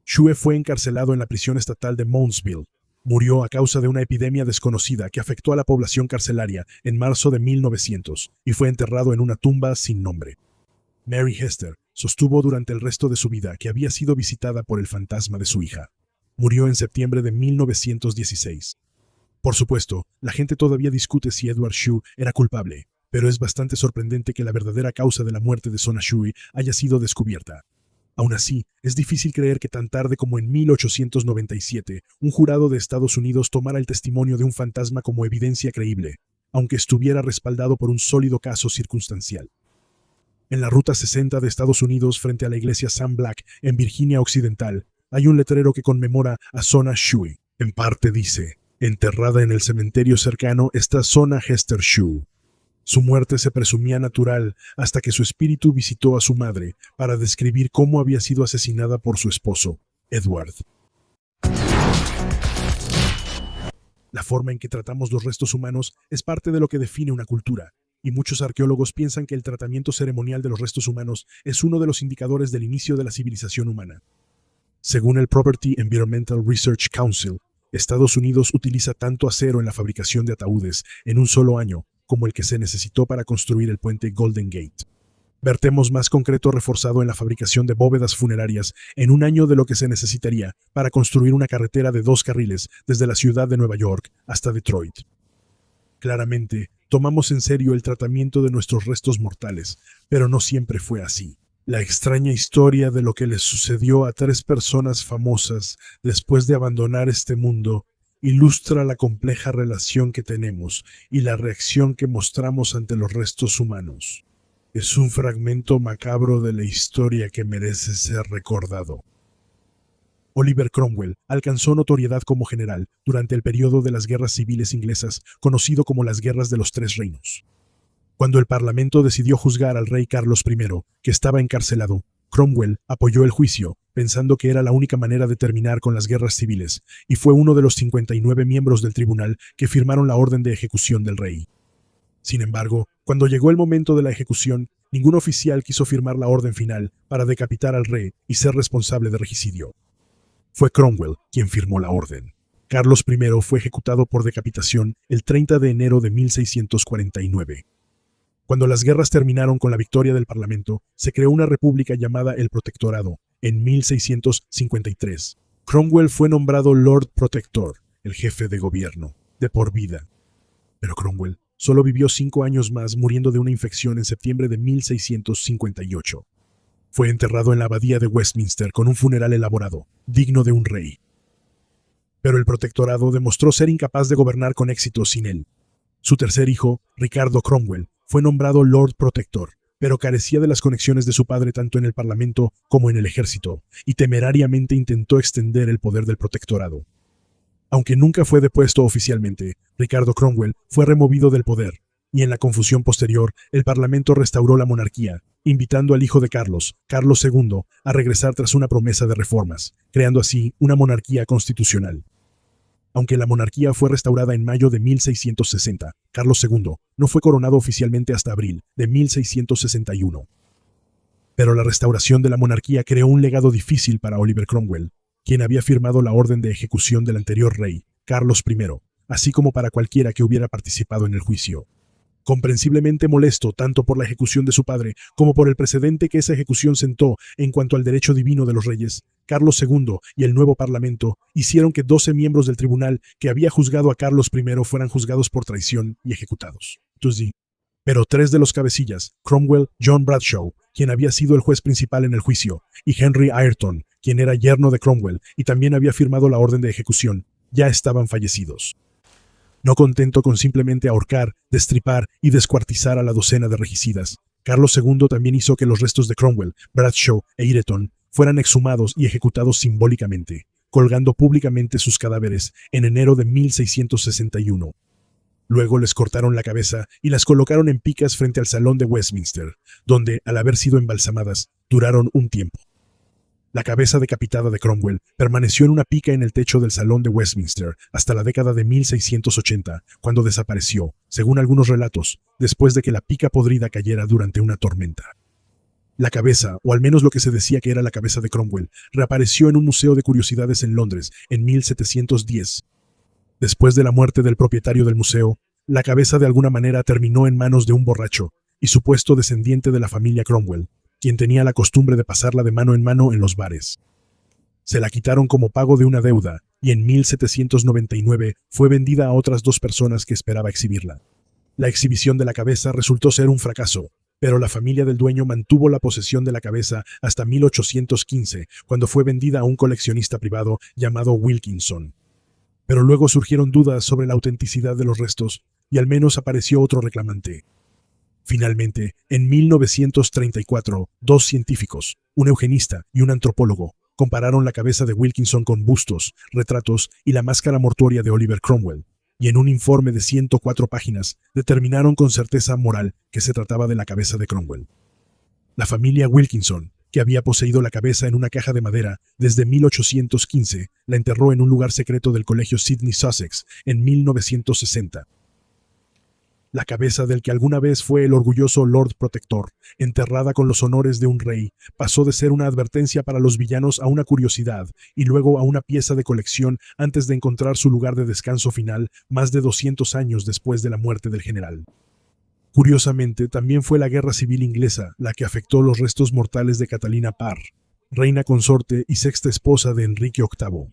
Speaker 1: Shue fue encarcelado en la prisión estatal de Moundsville. Murió a causa de una epidemia desconocida que afectó a la población carcelaria en marzo de 1900 y fue enterrado en una tumba sin nombre. Mary Hester sostuvo durante el resto de su vida que había sido visitada por el fantasma de su hija. Murió en septiembre de 1916. Por supuesto, la gente todavía discute si Edward Shue era culpable, pero es bastante sorprendente que la verdadera causa de la muerte de Sona Shue haya sido descubierta. Aún así, es difícil creer que tan tarde como en 1897, un jurado de Estados Unidos tomara el testimonio de un fantasma como evidencia creíble, aunque estuviera respaldado por un sólido caso circunstancial. En la Ruta 60 de Estados Unidos, frente a la iglesia Sam Black, en Virginia Occidental, hay un letrero que conmemora a Sona Shue. En parte dice: enterrada en el cementerio cercano está Sona Hester Shue. Su muerte se presumía natural hasta que su espíritu visitó a su madre para describir cómo había sido asesinada por su esposo, Edward. La forma en que tratamos los restos humanos es parte de lo que define una cultura, y muchos arqueólogos piensan que el tratamiento ceremonial de los restos humanos es uno de los indicadores del inicio de la civilización humana. Según el Property Environmental Research Council, Estados Unidos utiliza tanto acero en la fabricación de ataúdes en un solo año como el que se necesitó para construir el puente Golden Gate. Vertemos más concreto reforzado en la fabricación de bóvedas funerarias en un año de lo que se necesitaría para construir una carretera de 2 carriles desde la ciudad de Nueva York hasta Detroit. Claramente, tomamos en serio el tratamiento de nuestros restos mortales, pero no siempre fue así. La extraña historia de lo que les sucedió a 3 personas famosas después de abandonar este mundo ilustra la compleja relación que tenemos y la reacción que mostramos ante los restos humanos. Es un fragmento macabro de la historia que merece ser recordado. Oliver Cromwell alcanzó notoriedad como general durante el periodo de las guerras civiles inglesas, conocido como las Guerras de los 3 Reinos. Cuando el Parlamento decidió juzgar al rey Carlos I, que estaba encarcelado, Cromwell apoyó el juicio, pensando que era la única manera de terminar con las guerras civiles, y fue uno de los 59 miembros del tribunal que firmaron la orden de ejecución del rey. Sin embargo, cuando llegó el momento de la ejecución, ningún oficial quiso firmar la orden final para decapitar al rey y ser responsable de regicidio. Fue Cromwell quien firmó la orden. Carlos I fue ejecutado por decapitación el 30 de enero de 1649. Cuando las guerras terminaron con la victoria del Parlamento, se creó una república llamada el Protectorado, en 1653. Cromwell fue nombrado Lord Protector, el jefe de gobierno, de por vida. Pero Cromwell solo vivió 5 años más, muriendo de una infección en septiembre de 1658. Fue enterrado en la abadía de Westminster con un funeral elaborado, digno de un rey. Pero el Protectorado demostró ser incapaz de gobernar con éxito sin él. Su tercer hijo, Ricardo Cromwell, fue nombrado Lord Protector, pero carecía de las conexiones de su padre tanto en el Parlamento como en el ejército, y temerariamente intentó extender el poder del protectorado. Aunque nunca fue depuesto oficialmente, Ricardo Cromwell fue removido del poder, y en la confusión posterior, el Parlamento restauró la monarquía, invitando al hijo de Carlos, Carlos II, a regresar tras una promesa de reformas, creando así una monarquía constitucional. Aunque la monarquía fue restaurada en mayo de 1660, Carlos II no fue coronado oficialmente hasta abril de 1661. Pero la restauración de la monarquía creó un legado difícil para Oliver Cromwell, quien había firmado la orden de ejecución del anterior rey, Carlos I, así como para cualquiera que hubiera participado en el juicio. Comprensiblemente molesto tanto por la ejecución de su padre como por el precedente que esa ejecución sentó en cuanto al derecho divino de los reyes, Carlos II y el nuevo Parlamento hicieron que 12 miembros del tribunal que había juzgado a Carlos I fueran juzgados por traición y ejecutados. Pero 3 de los cabecillas, Cromwell, John Bradshaw, quien había sido el juez principal en el juicio, y Henry Ireton, quien era yerno de Cromwell y también había firmado la orden de ejecución, ya estaban fallecidos. No contento con simplemente ahorcar, destripar y descuartizar a la docena de regicidas, Carlos II también hizo que los restos de Cromwell, Bradshaw e Ireton fueran exhumados y ejecutados simbólicamente, colgando públicamente sus cadáveres en enero de 1661. Luego les cortaron la cabeza y las colocaron en picas frente al salón de Westminster, donde, al haber sido embalsamadas, duraron un tiempo. La cabeza decapitada de Cromwell permaneció en una pica en el techo del salón de Westminster hasta la década de 1680, cuando desapareció, según algunos relatos, después de que la pica podrida cayera durante una tormenta. La cabeza, o al menos lo que se decía que era la cabeza de Cromwell, reapareció en un museo de curiosidades en Londres en 1710. Después de la muerte del propietario del museo, la cabeza de alguna manera terminó en manos de un borracho y supuesto descendiente de la familia Cromwell, quien tenía la costumbre de pasarla de mano en los bares. Se la quitaron como pago de una deuda y en 1799 fue vendida a otras dos personas que esperaba exhibirla. La exhibición de la cabeza resultó ser un fracaso, pero la familia del dueño mantuvo la posesión de la cabeza hasta 1815, cuando fue vendida a un coleccionista privado llamado Wilkinson. Pero luego surgieron dudas sobre la autenticidad de los restos y al menos apareció otro reclamante. Finalmente, en 1934, dos científicos, un eugenista y un antropólogo, compararon la cabeza de Wilkinson con bustos, retratos y la máscara mortuoria de Oliver Cromwell, y en un informe de 104 páginas determinaron con certeza moral que se trataba de la cabeza de Cromwell. La familia Wilkinson, que había poseído la cabeza en una caja de madera desde 1815, la enterró en un lugar secreto del Colegio Sidney Sussex en 1960. La cabeza del que alguna vez fue el orgulloso Lord Protector, enterrada con los honores de un rey, pasó de ser una advertencia para los villanos a una curiosidad y luego a una pieza de colección antes de encontrar su lugar de descanso final más de 200 años después de la muerte del general. Curiosamente, también fue la Guerra Civil Inglesa la que afectó los restos mortales de Catalina Parr, reina consorte y sexta esposa de Enrique VIII.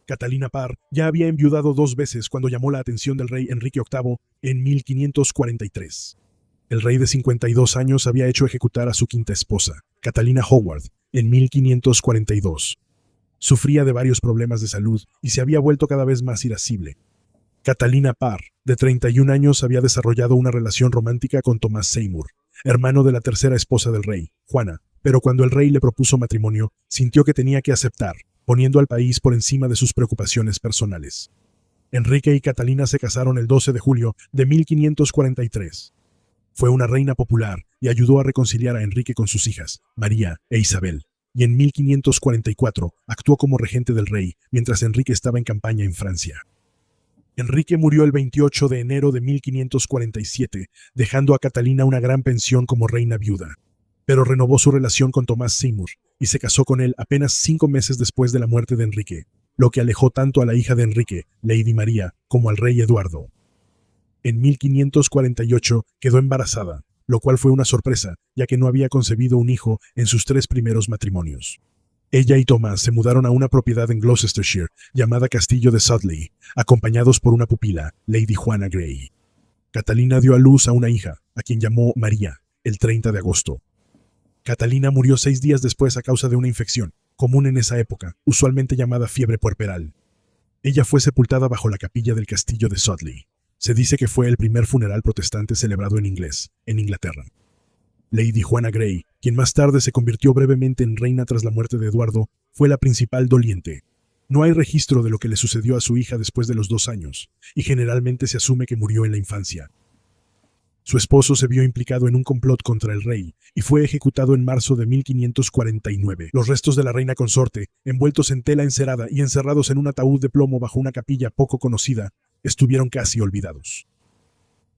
Speaker 1: Catalina Parr ya había enviudado 2 veces cuando llamó la atención del rey Enrique VIII en 1543. El rey de 52 años había hecho ejecutar a su quinta esposa, Catalina Howard, en 1542. Sufría de varios problemas de salud y se había vuelto cada vez más irascible. Catalina Parr, de 31 años, había desarrollado una relación romántica con Thomas Seymour, hermano de la tercera esposa del rey, Juana, pero cuando el rey le propuso matrimonio, sintió que tenía que aceptar, poniendo al país por encima de sus preocupaciones personales. Enrique y Catalina se casaron el 12 de julio de 1543. Fue una reina popular y ayudó a reconciliar a Enrique con sus hijas, María e Isabel, y en 1544 actuó como regente del rey, mientras Enrique estaba en campaña en Francia. Enrique murió el 28 de enero de 1547, dejando a Catalina una gran pensión como reina viuda. Pero renovó su relación con Thomas Seymour y se casó con él apenas 5 meses después de la muerte de Enrique, lo que alejó tanto a la hija de Enrique, Lady María, como al rey Eduardo. En 1548 quedó embarazada, lo cual fue una sorpresa, ya que no había concebido un hijo en sus 3 primeros matrimonios. Ella y Thomas se mudaron a una propiedad en Gloucestershire llamada Castillo de Sudley, acompañados por una pupila, Lady Juana Grey. Catalina dio a luz a una hija, a quien llamó María, el 30 de agosto. Catalina murió 6 días después a causa de una infección, común en esa época, usualmente llamada fiebre puerperal. Ella fue sepultada bajo la capilla del castillo de Sudley. Se dice que fue el primer funeral protestante celebrado en inglés, en Inglaterra. Lady Juana Grey, quien más tarde se convirtió brevemente en reina tras la muerte de Eduardo, fue la principal doliente. No hay registro de lo que le sucedió a su hija después de los 2 años, y generalmente se asume que murió en la infancia. Su esposo se vio implicado en un complot contra el rey y fue ejecutado en marzo de 1549. Los restos de la reina consorte, envueltos en tela encerada y encerrados en un ataúd de plomo bajo una capilla poco conocida, estuvieron casi olvidados.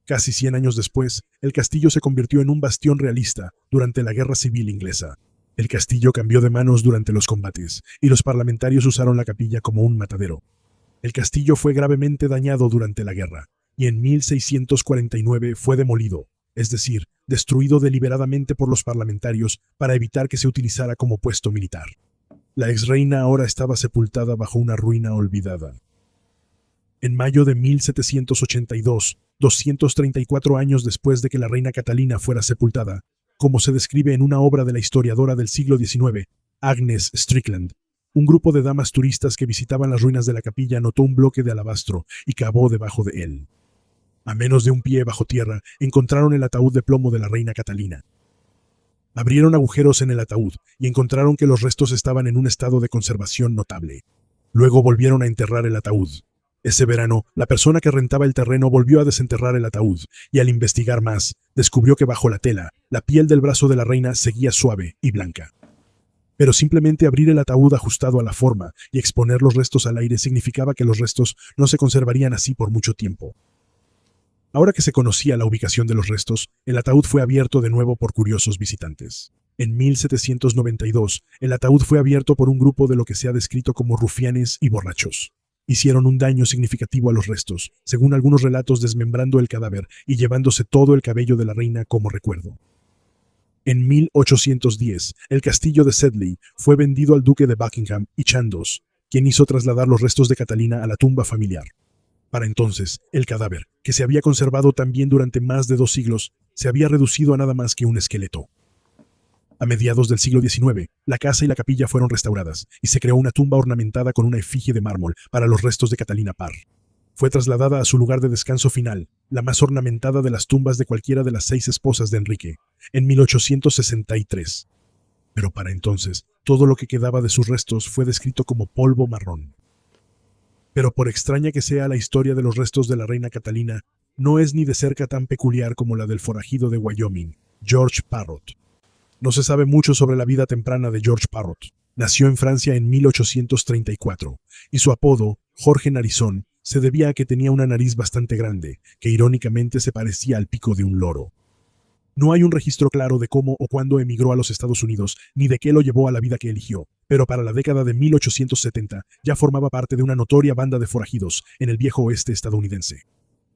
Speaker 1: Casi 100 años después, el castillo se convirtió en un bastión realista durante la Guerra Civil Inglesa. El castillo cambió de manos durante los combates y los parlamentarios usaron la capilla como un matadero. El castillo fue gravemente dañado durante la guerra y en 1649 fue demolido, es decir, destruido deliberadamente por los parlamentarios para evitar que se utilizara como puesto militar. La exreina ahora estaba sepultada bajo una ruina olvidada. En mayo de 1782, 234 años después de que la reina Catalina fuera sepultada, como se describe en una obra de la historiadora del siglo XIX, Agnes Strickland, un grupo de damas turistas que visitaban las ruinas de la capilla notó un bloque de alabastro y cavó debajo de él. A menos de un pie bajo tierra, encontraron el ataúd de plomo de la reina Catalina. Abrieron agujeros en el ataúd y encontraron que los restos estaban en un estado de conservación notable. Luego volvieron a enterrar el ataúd. Ese verano, la persona que rentaba el terreno volvió a desenterrar el ataúd, y al investigar más, descubrió que bajo la tela, la piel del brazo de la reina seguía suave y blanca. Pero simplemente abrir el ataúd ajustado a la forma y exponer los restos al aire significaba que los restos no se conservarían así por mucho tiempo. Ahora que se conocía la ubicación de los restos, el ataúd fue abierto de nuevo por curiosos visitantes. En 1792, el ataúd fue abierto por un grupo de lo que se ha descrito como rufianes y borrachos. Hicieron un daño significativo a los restos, según algunos relatos desmembrando el cadáver y llevándose todo el cabello de la reina como recuerdo. En 1810, el castillo de Sedley fue vendido al duque de Buckingham y Chandos, quien hizo trasladar los restos de Catalina a la tumba familiar. Para entonces, el cadáver, que se había conservado también durante más de 2 siglos, se había reducido a nada más que un esqueleto. A mediados del siglo XIX, la casa y la capilla fueron restauradas, y se creó una tumba ornamentada con una efigie de mármol para los restos de Catalina Parr. Fue trasladada a su lugar de descanso final, la más ornamentada de las tumbas de cualquiera de las 6 esposas de Enrique, en 1863. Pero para entonces, todo lo que quedaba de sus restos fue descrito como polvo marrón. Pero por extraña que sea la historia de los restos de la reina Catalina, no es ni de cerca tan peculiar como la del forajido de Wyoming, George Parrott. No se sabe mucho sobre la vida temprana de George Parrott. Nació en Francia en 1834, y su apodo, Jorge Narizón, se debía a que tenía una nariz bastante grande, que irónicamente se parecía al pico de un loro. No hay un registro claro de cómo o cuándo emigró a los Estados Unidos, ni de qué lo llevó a la vida que eligió, pero para la década de 1870 ya formaba parte de una notoria banda de forajidos en el viejo oeste estadounidense.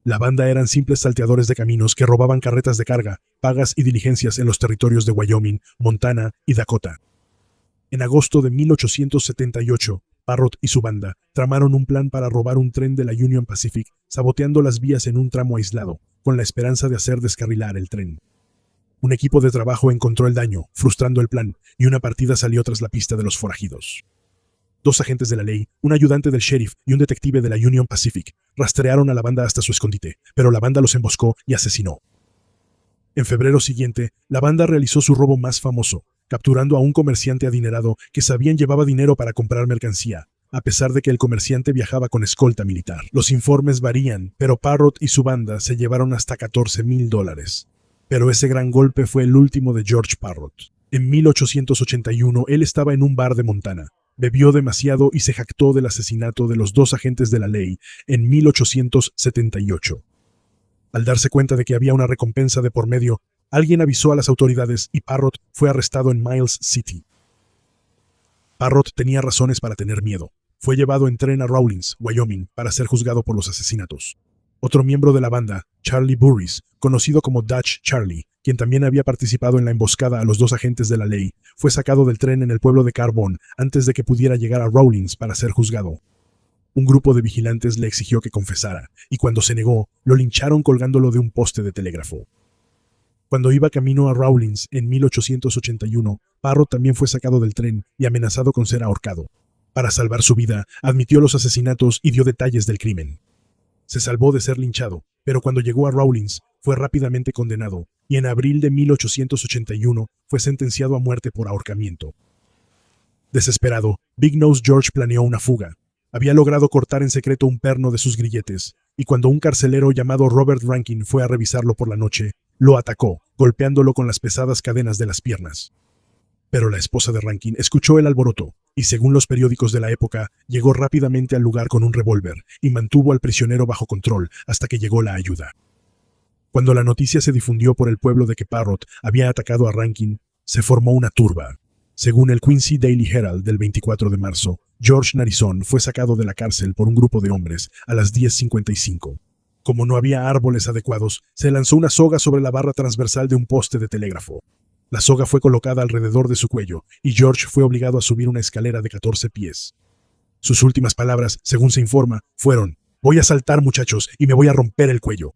Speaker 1: La banda eran simples salteadores de caminos que robaban carretas de carga, pagas y diligencias en los territorios de Wyoming, Montana y Dakota. En agosto de 1878, Parrott y su banda tramaron un plan para robar un tren de la Union Pacific, saboteando las vías en un tramo aislado, con la esperanza de hacer descarrilar el tren. Un equipo de trabajo encontró el daño, frustrando el plan, y una partida salió tras la pista de los forajidos. 2 agentes de la ley, un ayudante del sheriff y un detective de la Union Pacific rastrearon a la banda hasta su escondite, pero la banda los emboscó y asesinó. En febrero siguiente, la banda realizó su robo más famoso, capturando a un comerciante adinerado que sabían llevaba dinero para comprar mercancía, a pesar de que el comerciante viajaba con escolta militar. Los informes varían, pero Parrott y su banda se llevaron hasta $14,000. Pero ese gran golpe fue el último de George Parrott. En 1881, él estaba en un bar de Montana. Bebió demasiado y se jactó del asesinato de los 2 agentes de la ley en 1878. Al darse cuenta de que había una recompensa de por medio, alguien avisó a las autoridades y Parrott fue arrestado en Miles City. Parrott tenía razones para tener miedo. Fue llevado en tren a Rawlins, Wyoming, para ser juzgado por los asesinatos. Otro miembro de la banda, Charlie Burris, conocido como Dutch Charlie, quien también había participado en la emboscada a los 2 agentes de la ley, fue sacado del tren en el pueblo de Carbon antes de que pudiera llegar a Rawlins para ser juzgado. Un grupo de vigilantes le exigió que confesara, y cuando se negó, lo lincharon colgándolo de un poste de telégrafo. Cuando iba camino a Rawlins en 1881, Parrott también fue sacado del tren y amenazado con ser ahorcado. Para salvar su vida, admitió los asesinatos y dio detalles del crimen. Se salvó de ser linchado, pero cuando llegó a Rawlins, fue rápidamente condenado, y en abril de 1881 fue sentenciado a muerte por ahorcamiento. Desesperado, Big Nose George planeó una fuga. Había logrado cortar en secreto un perno de sus grilletes, y cuando un carcelero llamado Robert Rankin fue a revisarlo por la noche, lo atacó, golpeándolo con las pesadas cadenas de las piernas. Pero la esposa de Rankin escuchó el alboroto, y según los periódicos de la época, llegó rápidamente al lugar con un revólver y mantuvo al prisionero bajo control hasta que llegó la ayuda. Cuando la noticia se difundió por el pueblo de que Parrott había atacado a Rankin, se formó una turba. Según el Quincy Daily Herald del 24 de marzo, George Narizón fue sacado de la cárcel por un grupo de hombres a las 10:55. Como no había árboles adecuados, se lanzó una soga sobre la barra transversal de un poste de telégrafo. La soga fue colocada alrededor de su cuello y George fue obligado a subir una escalera de 14 pies. Sus últimas palabras, según se informa, fueron: «Voy a saltar, muchachos, y me voy a romper el cuello».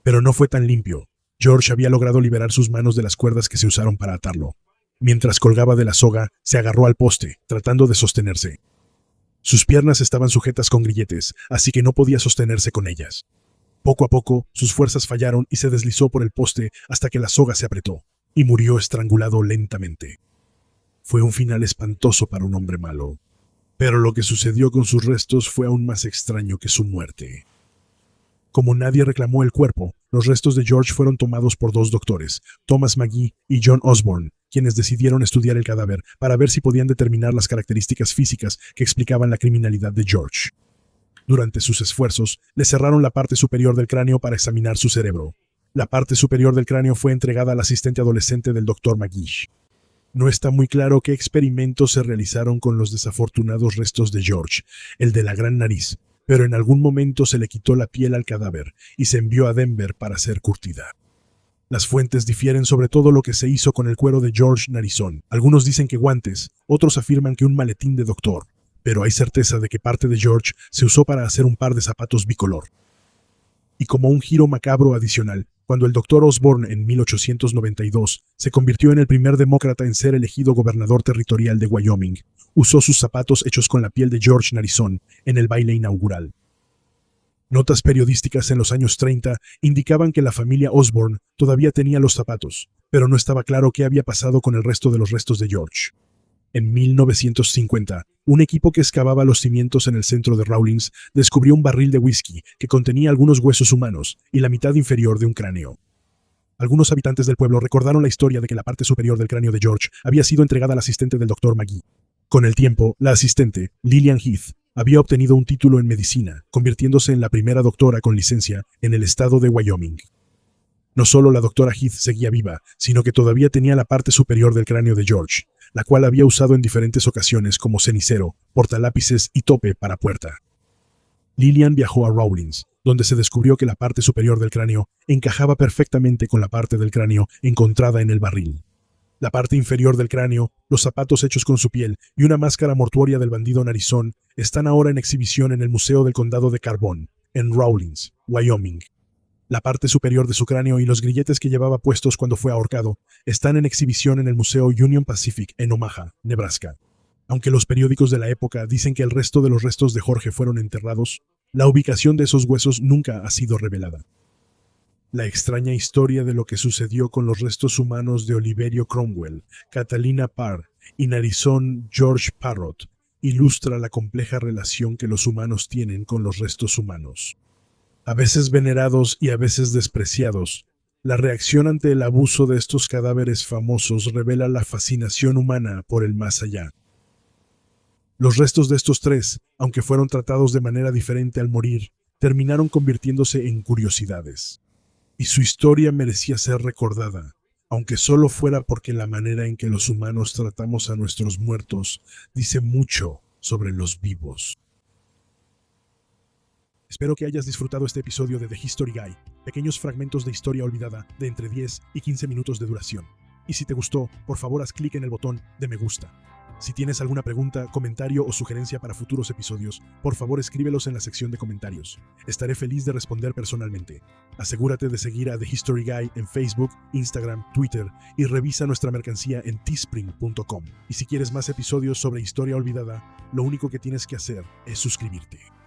Speaker 1: Pero no fue tan limpio. George había logrado liberar sus manos de las cuerdas que se usaron para atarlo. Mientras colgaba de la soga, se agarró al poste, tratando de sostenerse. Sus piernas estaban sujetas con grilletes, así que no podía sostenerse con ellas. Poco a poco, sus fuerzas fallaron y se deslizó por el poste hasta que la soga se apretó, y murió estrangulado lentamente. Fue un final espantoso para un hombre malo. Pero lo que sucedió con sus restos fue aún más extraño que su muerte. Como nadie reclamó el cuerpo, los restos de George fueron tomados por dos doctores, Thomas McGee y John Osborne, quienes decidieron estudiar el cadáver para ver si podían determinar las características físicas que explicaban la criminalidad de George. Durante sus esfuerzos, le cerraron la parte superior del cráneo para examinar su cerebro. La parte superior del cráneo fue entregada al asistente adolescente del Dr. McGee. No está muy claro qué experimentos se realizaron con los desafortunados restos de George, el de la gran nariz, pero en algún momento se le quitó la piel al cadáver y se envió a Denver para ser curtida. Las fuentes difieren sobre todo lo que se hizo con el cuero de George Narizón. Algunos dicen que guantes, otros afirman que un maletín de doctor, pero hay certeza de que parte de George se usó para hacer un par de zapatos bicolor. Y como un giro macabro adicional, cuando el Dr. Osborne en 1892 se convirtió en el primer demócrata en ser elegido gobernador territorial de Wyoming, usó sus zapatos hechos con la piel de George Narizón en el baile inaugural. Notas periodísticas en los años 30 indicaban que la familia Osborne todavía tenía los zapatos, pero no estaba claro qué había pasado con el resto de los restos de George. En 1950, un equipo que excavaba los cimientos en el centro de Rawlins descubrió un barril de whisky que contenía algunos huesos humanos y la mitad inferior de un cráneo. Algunos habitantes del pueblo recordaron la historia de que la parte superior del cráneo de George había sido entregada al asistente del Dr. McGee. Con el tiempo, la asistente, Lillian Heath, había obtenido un título en medicina, convirtiéndose en la primera doctora con licencia en el estado de Wyoming. No solo la doctora Heath seguía viva, sino que todavía tenía la parte superior del cráneo de George, la cual había usado en diferentes ocasiones como cenicero, portalápices y tope para puerta. Lillian viajó a Rawlins, donde se descubrió que la parte superior del cráneo encajaba perfectamente con la parte del cráneo encontrada en el barril. La parte inferior del cráneo, los zapatos hechos con su piel y una máscara mortuoria del bandido Narizón están ahora en exhibición en el Museo del Condado de Carbon, en Rawlins, Wyoming. La parte superior de su cráneo y los grilletes que llevaba puestos cuando fue ahorcado están en exhibición en el Museo Union Pacific en Omaha, Nebraska. Aunque los periódicos de la época dicen que el resto de los restos de Jorge fueron enterrados, la ubicación de esos huesos nunca ha sido revelada. La extraña historia de lo que sucedió con los restos humanos de Oliverio Cromwell, Catalina Parr y Narizón George Parrott ilustra la compleja relación que los humanos tienen con los restos humanos. A veces venerados y a veces despreciados, la reacción ante el abuso de estos cadáveres famosos revela la fascinación humana por el más allá. Los restos de estos tres, aunque fueron tratados de manera diferente al morir, terminaron convirtiéndose en curiosidades. Y su historia merecía ser recordada, aunque solo fuera porque la manera en que los humanos tratamos a nuestros muertos dice mucho sobre los vivos. Espero que hayas disfrutado este episodio de The History Guy, pequeños fragmentos de historia olvidada de entre 10 y 15 minutos de duración. Y si te gustó, por favor haz clic en el botón de me gusta. Si tienes alguna pregunta, comentario o sugerencia para futuros episodios, por favor escríbelos en la sección de comentarios. Estaré feliz de responder personalmente. Asegúrate de seguir a The History Guy en Facebook, Instagram, Twitter y revisa nuestra mercancía en teespring.com. Y si quieres más episodios sobre historia olvidada, lo único que tienes que hacer es suscribirte.